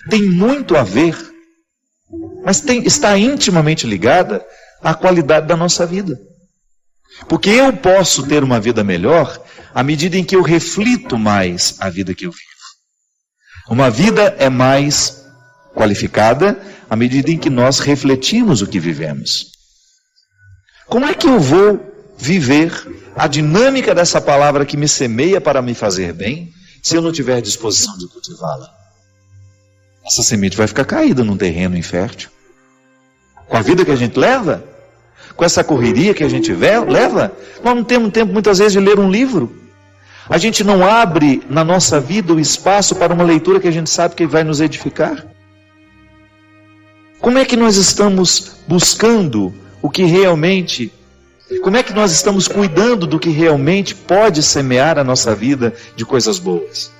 tem muito a ver, mas está intimamente ligada à qualidade da nossa vida. Porque eu posso ter uma vida melhor à medida em que eu reflito mais a vida que eu vivo. Uma vida é mais qualificada à medida em que nós refletimos o que vivemos. Como é que eu vou viver a dinâmica dessa palavra que me semeia para me fazer bem, se eu não tiver disposição de cultivá-la? Essa semente vai ficar caída num terreno infértil. Com a vida que a gente leva, com essa correria que a gente leva, nós não temos tempo muitas vezes de ler um livro. A gente não abre na nossa vida o espaço para uma leitura que a gente sabe que vai nos edificar. Como é que nós estamos buscando o que realmente, como é que nós estamos cuidando do que realmente pode semear a nossa vida de coisas boas?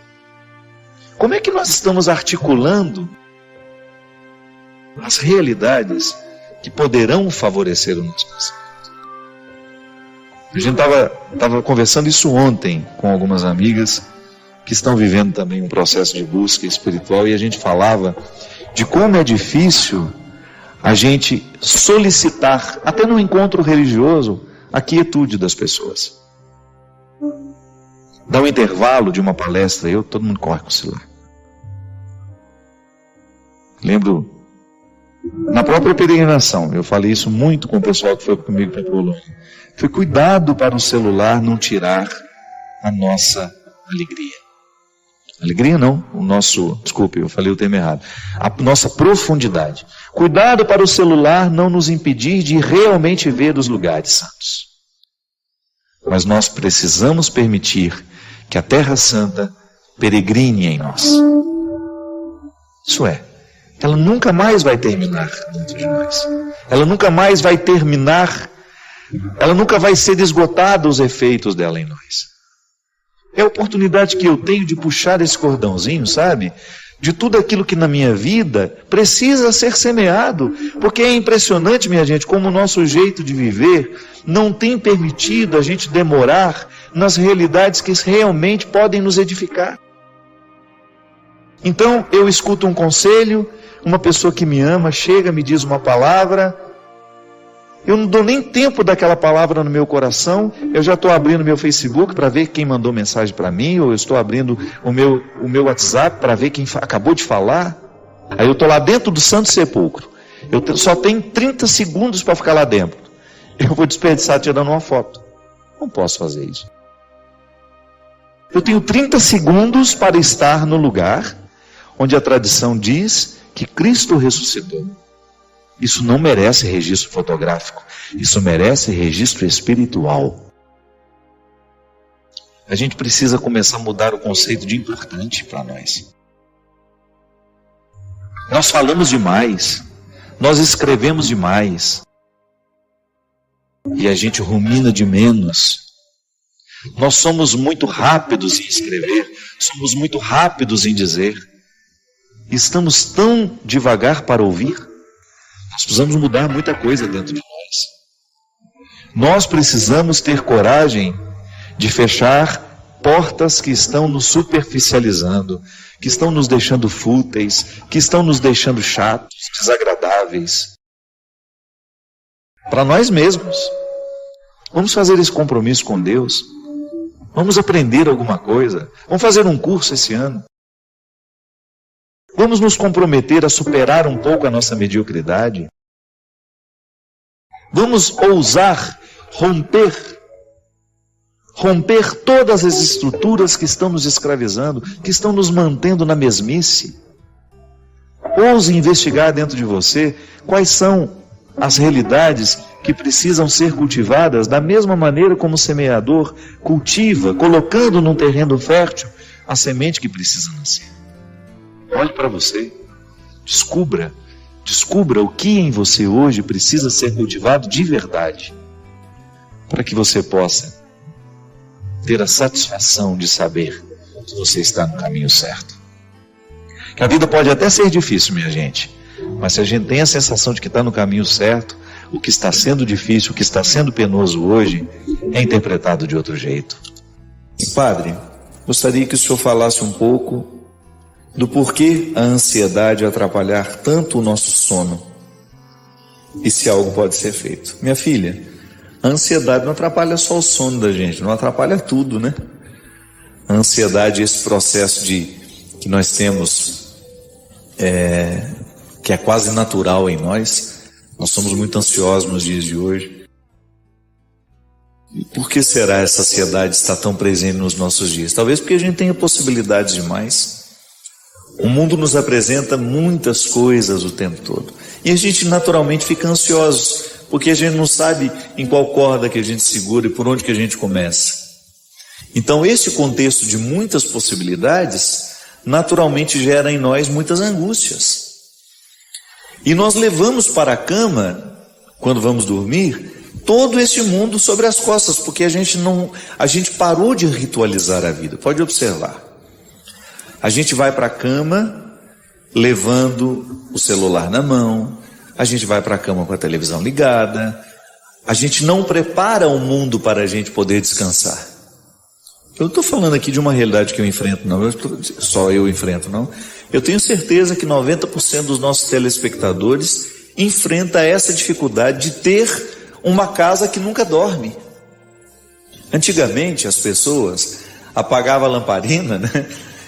Como é que nós estamos articulando as realidades que poderão favorecer o nosso crescimento? A gente estava conversando isso ontem com algumas amigas que estão vivendo também um processo de busca espiritual, e a gente falava de como é difícil a gente solicitar, até no encontro religioso, a quietude das pessoas. Dá um intervalo de uma palestra, todo mundo corre com o celular. Lembro, na própria peregrinação, eu falei isso muito com o pessoal que foi comigo para a Polônia. Foi cuidado para o celular não tirar a nossa alegria. Alegria não, desculpe, eu falei o termo errado. A nossa profundidade. Cuidado para o celular não nos impedir de realmente ver os lugares santos. Mas nós precisamos permitir que a Terra Santa peregrine em nós. Isso é, ela nunca mais vai terminar dentro de nós. Ela nunca mais vai terminar, ela nunca vai ser esgotada os efeitos dela em nós. É a oportunidade que eu tenho de puxar esse cordãozinho, sabe? De tudo aquilo que na minha vida precisa ser semeado. Porque é impressionante, minha gente, como o nosso jeito de viver não tem permitido a gente demorar nas realidades que realmente podem nos edificar. Então, eu escuto um conselho, uma pessoa que me ama chega, me diz uma palavra, eu não dou nem tempo daquela palavra no meu coração, eu já estou abrindo meu Facebook para ver quem mandou mensagem para mim, ou eu estou abrindo o meu WhatsApp para ver quem acabou de falar. Aí eu estou lá dentro do Santo Sepulcro, eu só tenho 30 segundos para ficar lá dentro, eu vou desperdiçar tirando uma foto. Não posso fazer isso. Eu tenho 30 segundos para estar no lugar onde a tradição diz que Cristo ressuscitou. Isso não merece registro fotográfico, isso merece registro espiritual. A gente precisa começar a mudar o conceito de importante para nós. Nós falamos demais, nós escrevemos demais, e a gente rumina de menos. Nós somos muito rápidos em escrever, somos muito rápidos em dizer, estamos tão devagar para ouvir. Nós precisamos mudar muita coisa dentro de nós. Nós precisamos ter coragem de fechar portas que estão nos superficializando, que estão nos deixando fúteis, que estão nos deixando chatos, desagradáveis. Para nós mesmos. Vamos fazer esse compromisso com Deus. Vamos aprender alguma coisa. Vamos fazer um curso esse ano. Vamos nos comprometer a superar um pouco a nossa mediocridade. Vamos ousar romper todas as estruturas que estão nos escravizando, que estão nos mantendo na mesmice. Ouse investigar dentro de você quais são as realidades que precisam ser cultivadas da mesma maneira como o semeador cultiva, colocando num terreno fértil a semente que precisa nascer. Olhe para você, descubra o que em você hoje precisa ser cultivado de verdade, para que você possa ter a satisfação de saber que você está no caminho certo. Que a vida pode até ser difícil, minha gente, mas se a gente tem a sensação de que está no caminho certo, o que está sendo difícil, o que está sendo penoso hoje, é interpretado de outro jeito. Padre, gostaria que o senhor falasse um pouco do porquê a ansiedade atrapalhar tanto o nosso sono e se algo pode ser feito. Minha filha, a ansiedade não atrapalha só o sono da gente, não atrapalha tudo, né? A ansiedade, esse processo que nós temos, que é quase natural em nós. Nós somos muito ansiosos nos dias de hoje. E por que será essa ansiedade estar tão presente nos nossos dias? Talvez porque a gente tenha possibilidades demais. O mundo nos apresenta muitas coisas o tempo todo. E a gente naturalmente fica ansioso, porque a gente não sabe em qual corda que a gente segura e por onde que a gente começa. Então esse contexto de muitas possibilidades naturalmente gera em nós muitas angústias. E nós levamos para a cama, quando vamos dormir, todo esse mundo sobre as costas, porque a gente parou de ritualizar a vida. Pode observar. A gente vai para a cama levando o celular na mão, a gente vai para a cama com a televisão ligada, a gente não prepara o mundo para a gente poder descansar. Eu não estou falando aqui de uma realidade que eu enfrento, não, só eu enfrento, não. Eu tenho certeza que 90% dos nossos telespectadores enfrenta essa dificuldade de ter uma casa que nunca dorme. Antigamente as pessoas apagavam a lamparina, né?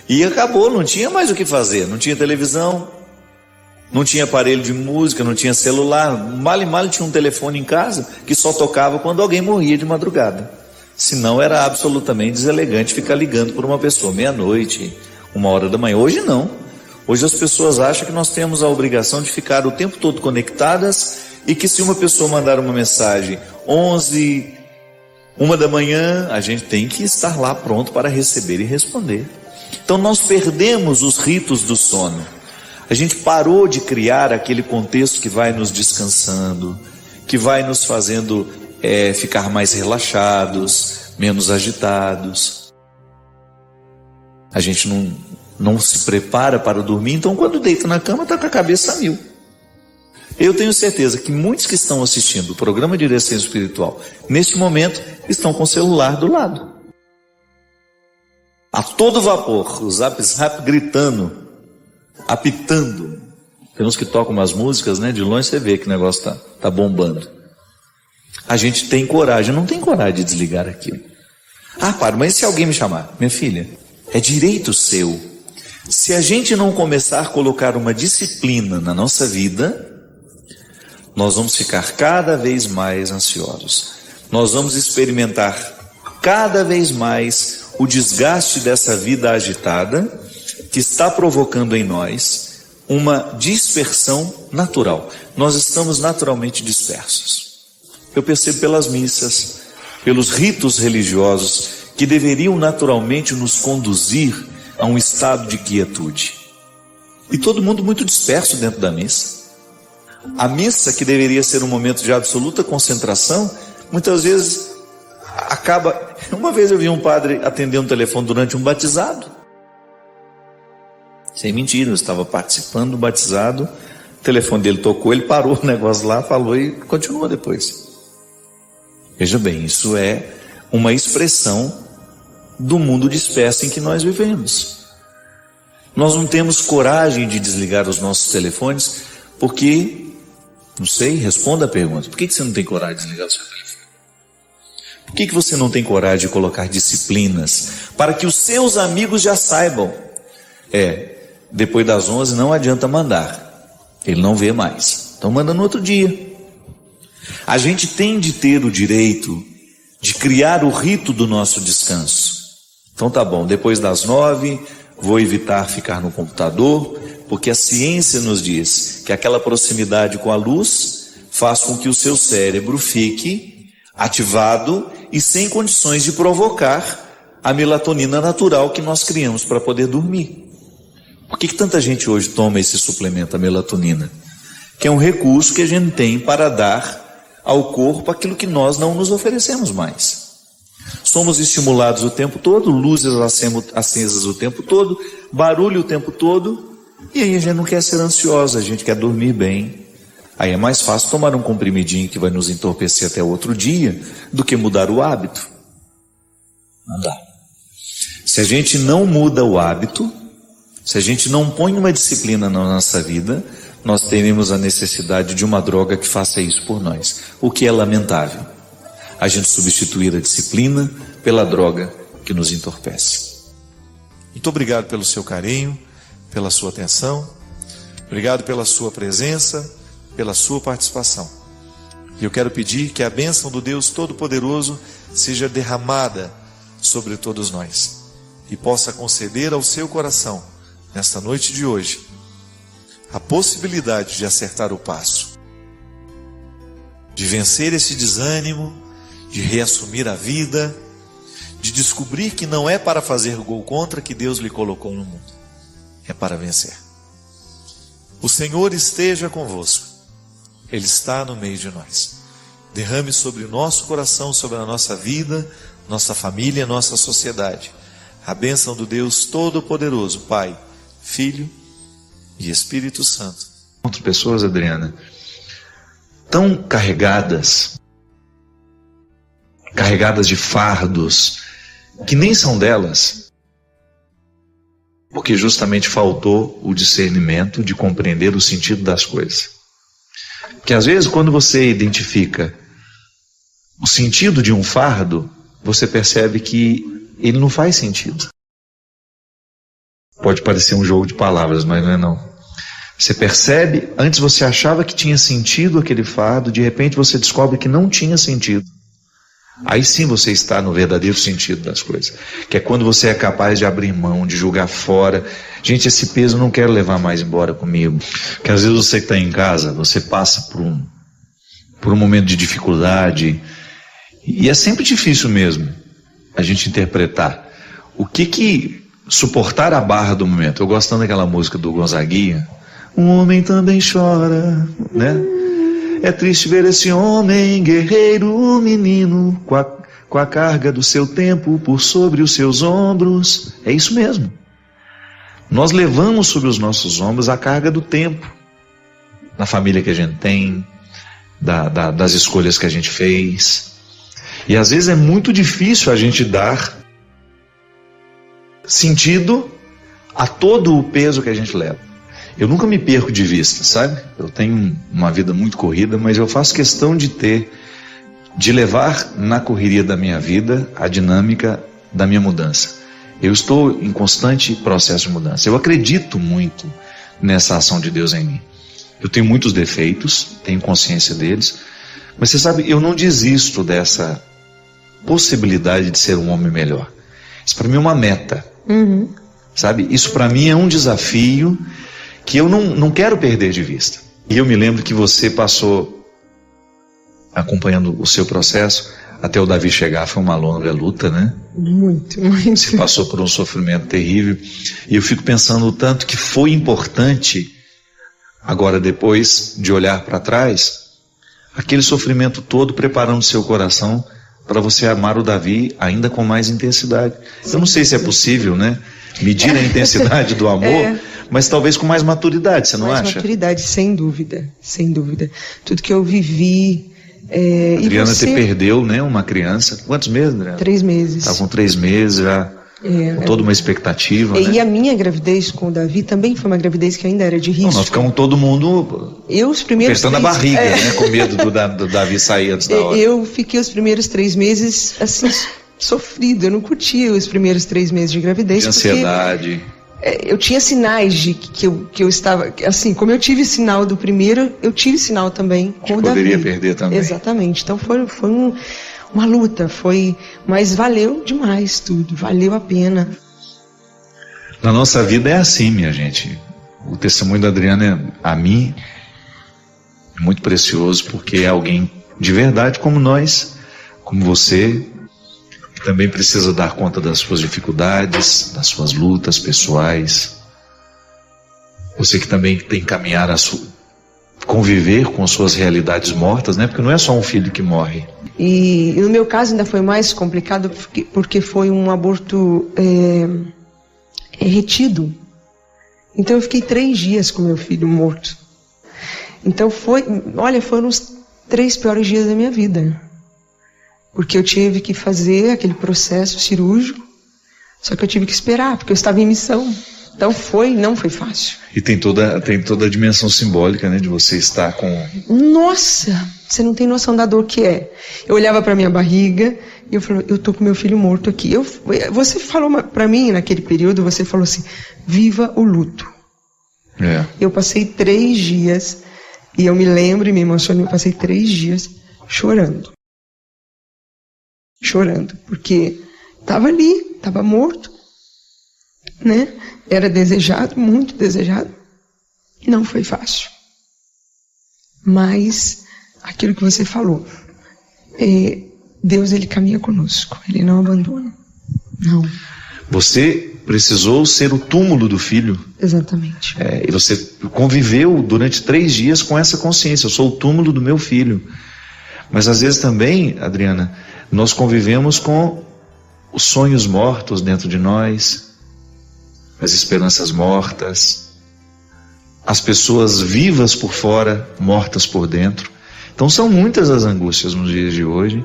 E acabou, não tinha mais o que fazer, não tinha televisão, não tinha aparelho de música, não tinha celular, mal e mal tinha um telefone em casa que só tocava quando alguém morria de madrugada. Senão era absolutamente deselegante ficar ligando por uma pessoa meia-noite, 1h da manhã. Hoje não. Hoje as pessoas acham que nós temos a obrigação de ficar o tempo todo conectadas e que se uma pessoa mandar uma mensagem 11, 1 da manhã, a gente tem que estar lá pronto para receber e responder. Então nós perdemos os ritos do sono. A gente parou de criar aquele contexto que vai nos descansando, que vai nos fazendo ficar mais relaxados, menos agitados. A gente não se prepara para dormir, então quando deita na cama está com a cabeça a mil. Eu tenho certeza que muitos que estão assistindo o programa de direção espiritual, neste momento, estão com o celular do lado. A todo vapor, o zap gritando, apitando. Tem uns que tocam umas músicas, né? De longe você vê que o negócio tá bombando. A gente tem coragem, não tem coragem de desligar aquilo. Ah, padre, mas e se alguém me chamar? Minha filha, é direito seu. Se a gente não começar a colocar uma disciplina na nossa vida, nós vamos ficar cada vez mais ansiosos. Nós vamos experimentar cada vez mais o desgaste dessa vida agitada que está provocando em nós uma dispersão natural. Nós estamos naturalmente dispersos. Eu percebo pelas missas, pelos ritos religiosos que deveriam naturalmente nos conduzir a um estado de quietude. E todo mundo muito disperso dentro da missa. A missa, que deveria ser um momento de absoluta concentração, muitas vezes acaba... Uma vez eu vi um padre atender um telefone durante um batizado. Sem mentira, eu estava participando do batizado, o telefone dele tocou, ele parou o negócio lá, falou e continuou depois. Veja bem, isso é uma expressão do mundo disperso em que nós vivemos. Nós não temos coragem de desligar os nossos telefones porque, não sei, responda a pergunta, por que você não tem coragem de desligar o seu telefone? Por que você não tem coragem de colocar disciplinas para que os seus amigos já saibam? Depois das 11 não adianta mandar, ele não vê mais, então manda no outro dia. A gente tem de ter o direito de criar o rito do nosso descanso. Então tá bom, depois das 9 vou evitar ficar no computador, porque a ciência nos diz que aquela proximidade com a luz faz com que o seu cérebro fique ativado e sem condições de provocar a melatonina natural que nós criamos para poder dormir. Por que tanta gente hoje toma esse suplemento, a melatonina? Que é um recurso que a gente tem para dar ao corpo aquilo que nós não nos oferecemos mais. Somos estimulados o tempo todo, luzes acesas o tempo todo, barulho o tempo todo, e aí a gente não quer ser ansiosa, a gente quer dormir bem. Aí é mais fácil tomar um comprimidinho que vai nos entorpecer até o outro dia do que mudar o hábito. Não dá. Se a gente não muda o hábito, se a gente não põe uma disciplina na nossa vida, nós teremos a necessidade de uma droga que faça isso por nós, o que é lamentável. A gente substituir a disciplina pela droga que nos entorpece. Muito obrigado pelo seu carinho, pela sua atenção, obrigado pela sua presença, pela sua participação. E eu quero pedir que a bênção do Deus Todo-Poderoso seja derramada sobre todos nós e possa conceder ao seu coração, nesta noite de hoje, a possibilidade de acertar o passo, de vencer esse desânimo, de reassumir a vida, de descobrir que não é para fazer gol contra que Deus lhe colocou no mundo, é para vencer. O Senhor esteja convosco, Ele está no meio de nós. Derrame sobre o nosso coração, sobre a nossa vida, nossa família, nossa sociedade, a bênção do Deus Todo-Poderoso, Pai, Filho e Espírito Santo. Outras pessoas, Adriana, tão carregadas de fardos que nem são delas, porque justamente faltou o discernimento de compreender o sentido das coisas. Que às vezes quando você identifica o sentido de um fardo, você percebe que ele não faz sentido. Pode parecer um jogo de palavras, mas não é não. Você percebe, antes você achava que tinha sentido aquele fardo, de repente você descobre que não tinha sentido. Aí sim você está no verdadeiro sentido das coisas, que é quando você é capaz de abrir mão, de jogar fora. Gente, esse peso eu não quero levar mais embora comigo. Porque às vezes você que está em casa, você passa por um momento de dificuldade, e é sempre difícil mesmo a gente interpretar o que suportar a barra do momento. Eu gosto tanto daquela música do Gonzaguinha, um homem também chora, né? É triste ver esse homem, guerreiro, menino, com a carga do seu tempo por sobre os seus ombros. É isso mesmo. Nós levamos sobre os nossos ombros a carga do tempo, da família que a gente tem, das escolhas que a gente fez. E às vezes é muito difícil a gente dar sentido a todo o peso que a gente leva. Eu nunca me perco de vista, sabe? Eu tenho uma vida muito corrida, mas eu faço questão de levar na correria da minha vida a dinâmica da minha mudança. Eu estou em constante processo de mudança. Eu acredito muito nessa ação de Deus em mim. Eu tenho muitos defeitos, tenho consciência deles, mas você sabe, eu não desisto dessa possibilidade de ser um homem melhor. Isso para mim é uma meta. Sabe? Isso para mim é um desafio que eu não quero perder de vista. E eu me lembro que você passou acompanhando o seu processo até o Davi chegar. Foi uma longa luta, né? Muito. Você passou por um sofrimento terrível. E eu fico pensando o tanto que foi importante, agora depois de olhar para trás, aquele sofrimento todo preparando o seu coração para você amar o Davi ainda com mais intensidade. Eu não sei se é possível, né? Medir a intensidade do amor, mas talvez com mais maturidade, você não acha? Mais maturidade, sem dúvida, sem dúvida. Tudo que eu vivi... Adriana, você perdeu, né, uma criança. Quantos meses, Adriana? 3 meses. Estava com 3 meses já, com toda uma expectativa, né? E a minha gravidez com o Davi também foi uma gravidez que ainda era de risco. Não, nós ficamos todo mundo apertando a barriga, né, com medo do Davi sair antes da hora. Eu fiquei os primeiros 3 meses, assim, sofrido. Eu não curtia os primeiros 3 meses de gravidez. De ansiedade. Eu tinha sinais de que eu estava, assim, como eu tive sinal do primeiro, eu tive sinal também com o Davi. Poderia perder também. Exatamente. Então foi uma luta, mas valeu demais tudo, valeu a pena. Na nossa vida é assim, minha gente. O testemunho da Adriana, a mim, É muito precioso, porque é alguém de verdade como nós, como você, que também precisa dar conta das suas dificuldades, das suas lutas pessoais. Você que também tem que caminhar conviver com suas realidades mortas, né? Porque não é só um filho que morre. E no meu caso ainda foi mais complicado porque foi um aborto retido. Então eu fiquei 3 dias com meu filho morto. Então foram os 3 piores dias da minha vida. Porque eu tive que fazer aquele processo cirúrgico, só que eu tive que esperar, porque eu estava em missão. Então não foi fácil. E tem toda a dimensão simbólica, né, de você estar com... Nossa, você não tem noção da dor que é. Eu olhava para minha barriga e eu falei, eu tô com meu filho morto aqui. Você falou para mim naquele período, você falou assim, viva o luto. Eu passei 3 dias, e eu me lembro e me emocionei, eu passei 3 dias chorando. Chorando, porque estava ali, estava morto, né? Era desejado, muito desejado. Não foi fácil. Mas, aquilo que você falou, Deus, Ele caminha conosco, Ele não abandona. Não. Você precisou ser o túmulo do filho. Exatamente. E você conviveu durante 3 dias com essa consciência, eu sou o túmulo do meu filho. Mas às vezes também, Adriana, nós convivemos com os sonhos mortos dentro de nós, as esperanças mortas, as pessoas vivas por fora, mortas por dentro. Então são muitas as angústias nos dias de hoje,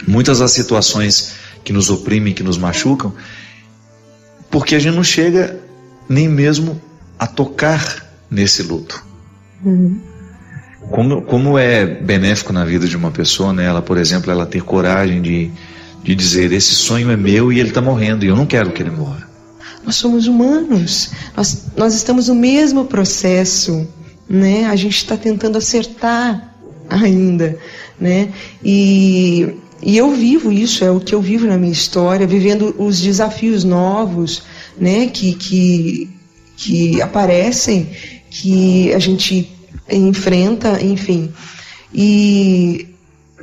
muitas as situações que nos oprimem, que nos machucam, porque a gente não chega nem mesmo a tocar nesse luto. Como é benéfico na vida de uma pessoa, né? Ela, por exemplo, ela ter coragem de dizer, esse sonho é meu e ele está morrendo, e eu não quero que ele morra. Nós somos humanos, nós estamos no mesmo processo, né? A gente está tentando acertar ainda, né? E eu vivo isso, é o que eu vivo na minha história, vivendo os desafios novos, né? Que aparecem, que a gente enfrenta, enfim.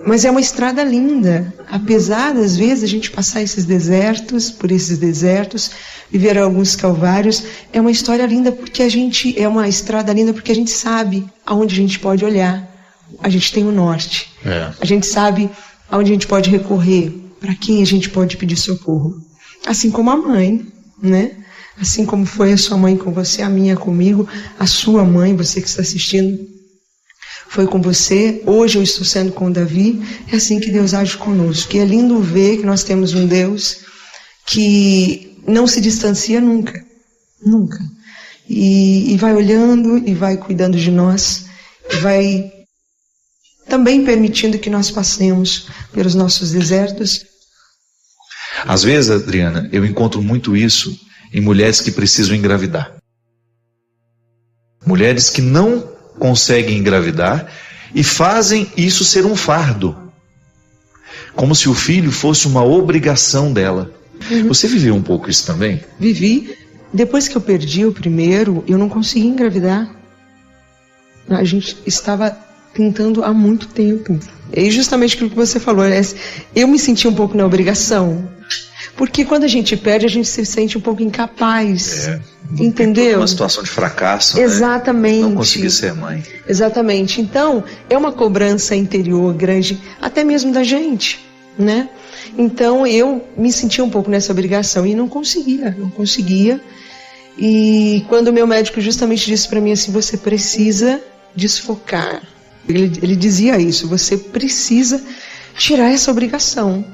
Mas é uma estrada linda, apesar das vezes a gente passar por esses desertos, viver alguns calvários, é uma história linda porque é uma estrada linda porque a gente sabe aonde a gente pode olhar, a gente tem o norte, a gente sabe aonde a gente pode recorrer, para quem a gente pode pedir socorro, assim como a mãe, né? Assim como foi a sua mãe com você, a minha comigo, a sua mãe, você que está assistindo, foi com você, hoje eu estou sendo com o Davi, é assim que Deus age conosco. E é lindo ver que nós temos um Deus que não se distancia nunca, nunca. E vai olhando e vai cuidando de nós, e vai também permitindo que nós passemos pelos nossos desertos. Às vezes, Adriana, eu encontro muito isso em mulheres que precisam engravidar. Mulheres que não conseguem engravidar e fazem isso ser um fardo, como se o filho fosse uma obrigação dela. Você viveu um pouco isso também? Vivi. Depois que eu perdi o primeiro, eu não consegui engravidar. A gente estava tentando há muito tempo. E justamente aquilo que você falou, eu me senti um pouco na obrigação. Porque quando a gente perde, a gente se sente um pouco incapaz. Entendeu? Uma situação de fracasso. Exatamente. Né? Não conseguir ser mãe. Exatamente. Então, é uma cobrança interior grande, até mesmo da gente, né? Então, eu me sentia um pouco nessa obrigação e não conseguia. E quando o meu médico justamente disse para mim assim, você precisa desfocar. Ele dizia isso, você precisa tirar essa obrigação.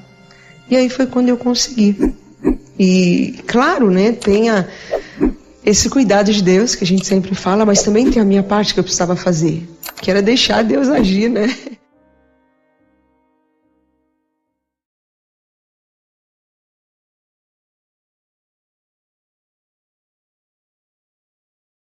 E aí foi quando eu consegui. E, claro, né, tem esse cuidado de Deus, que a gente sempre fala, mas também tem a minha parte que eu precisava fazer, que era deixar Deus agir, né?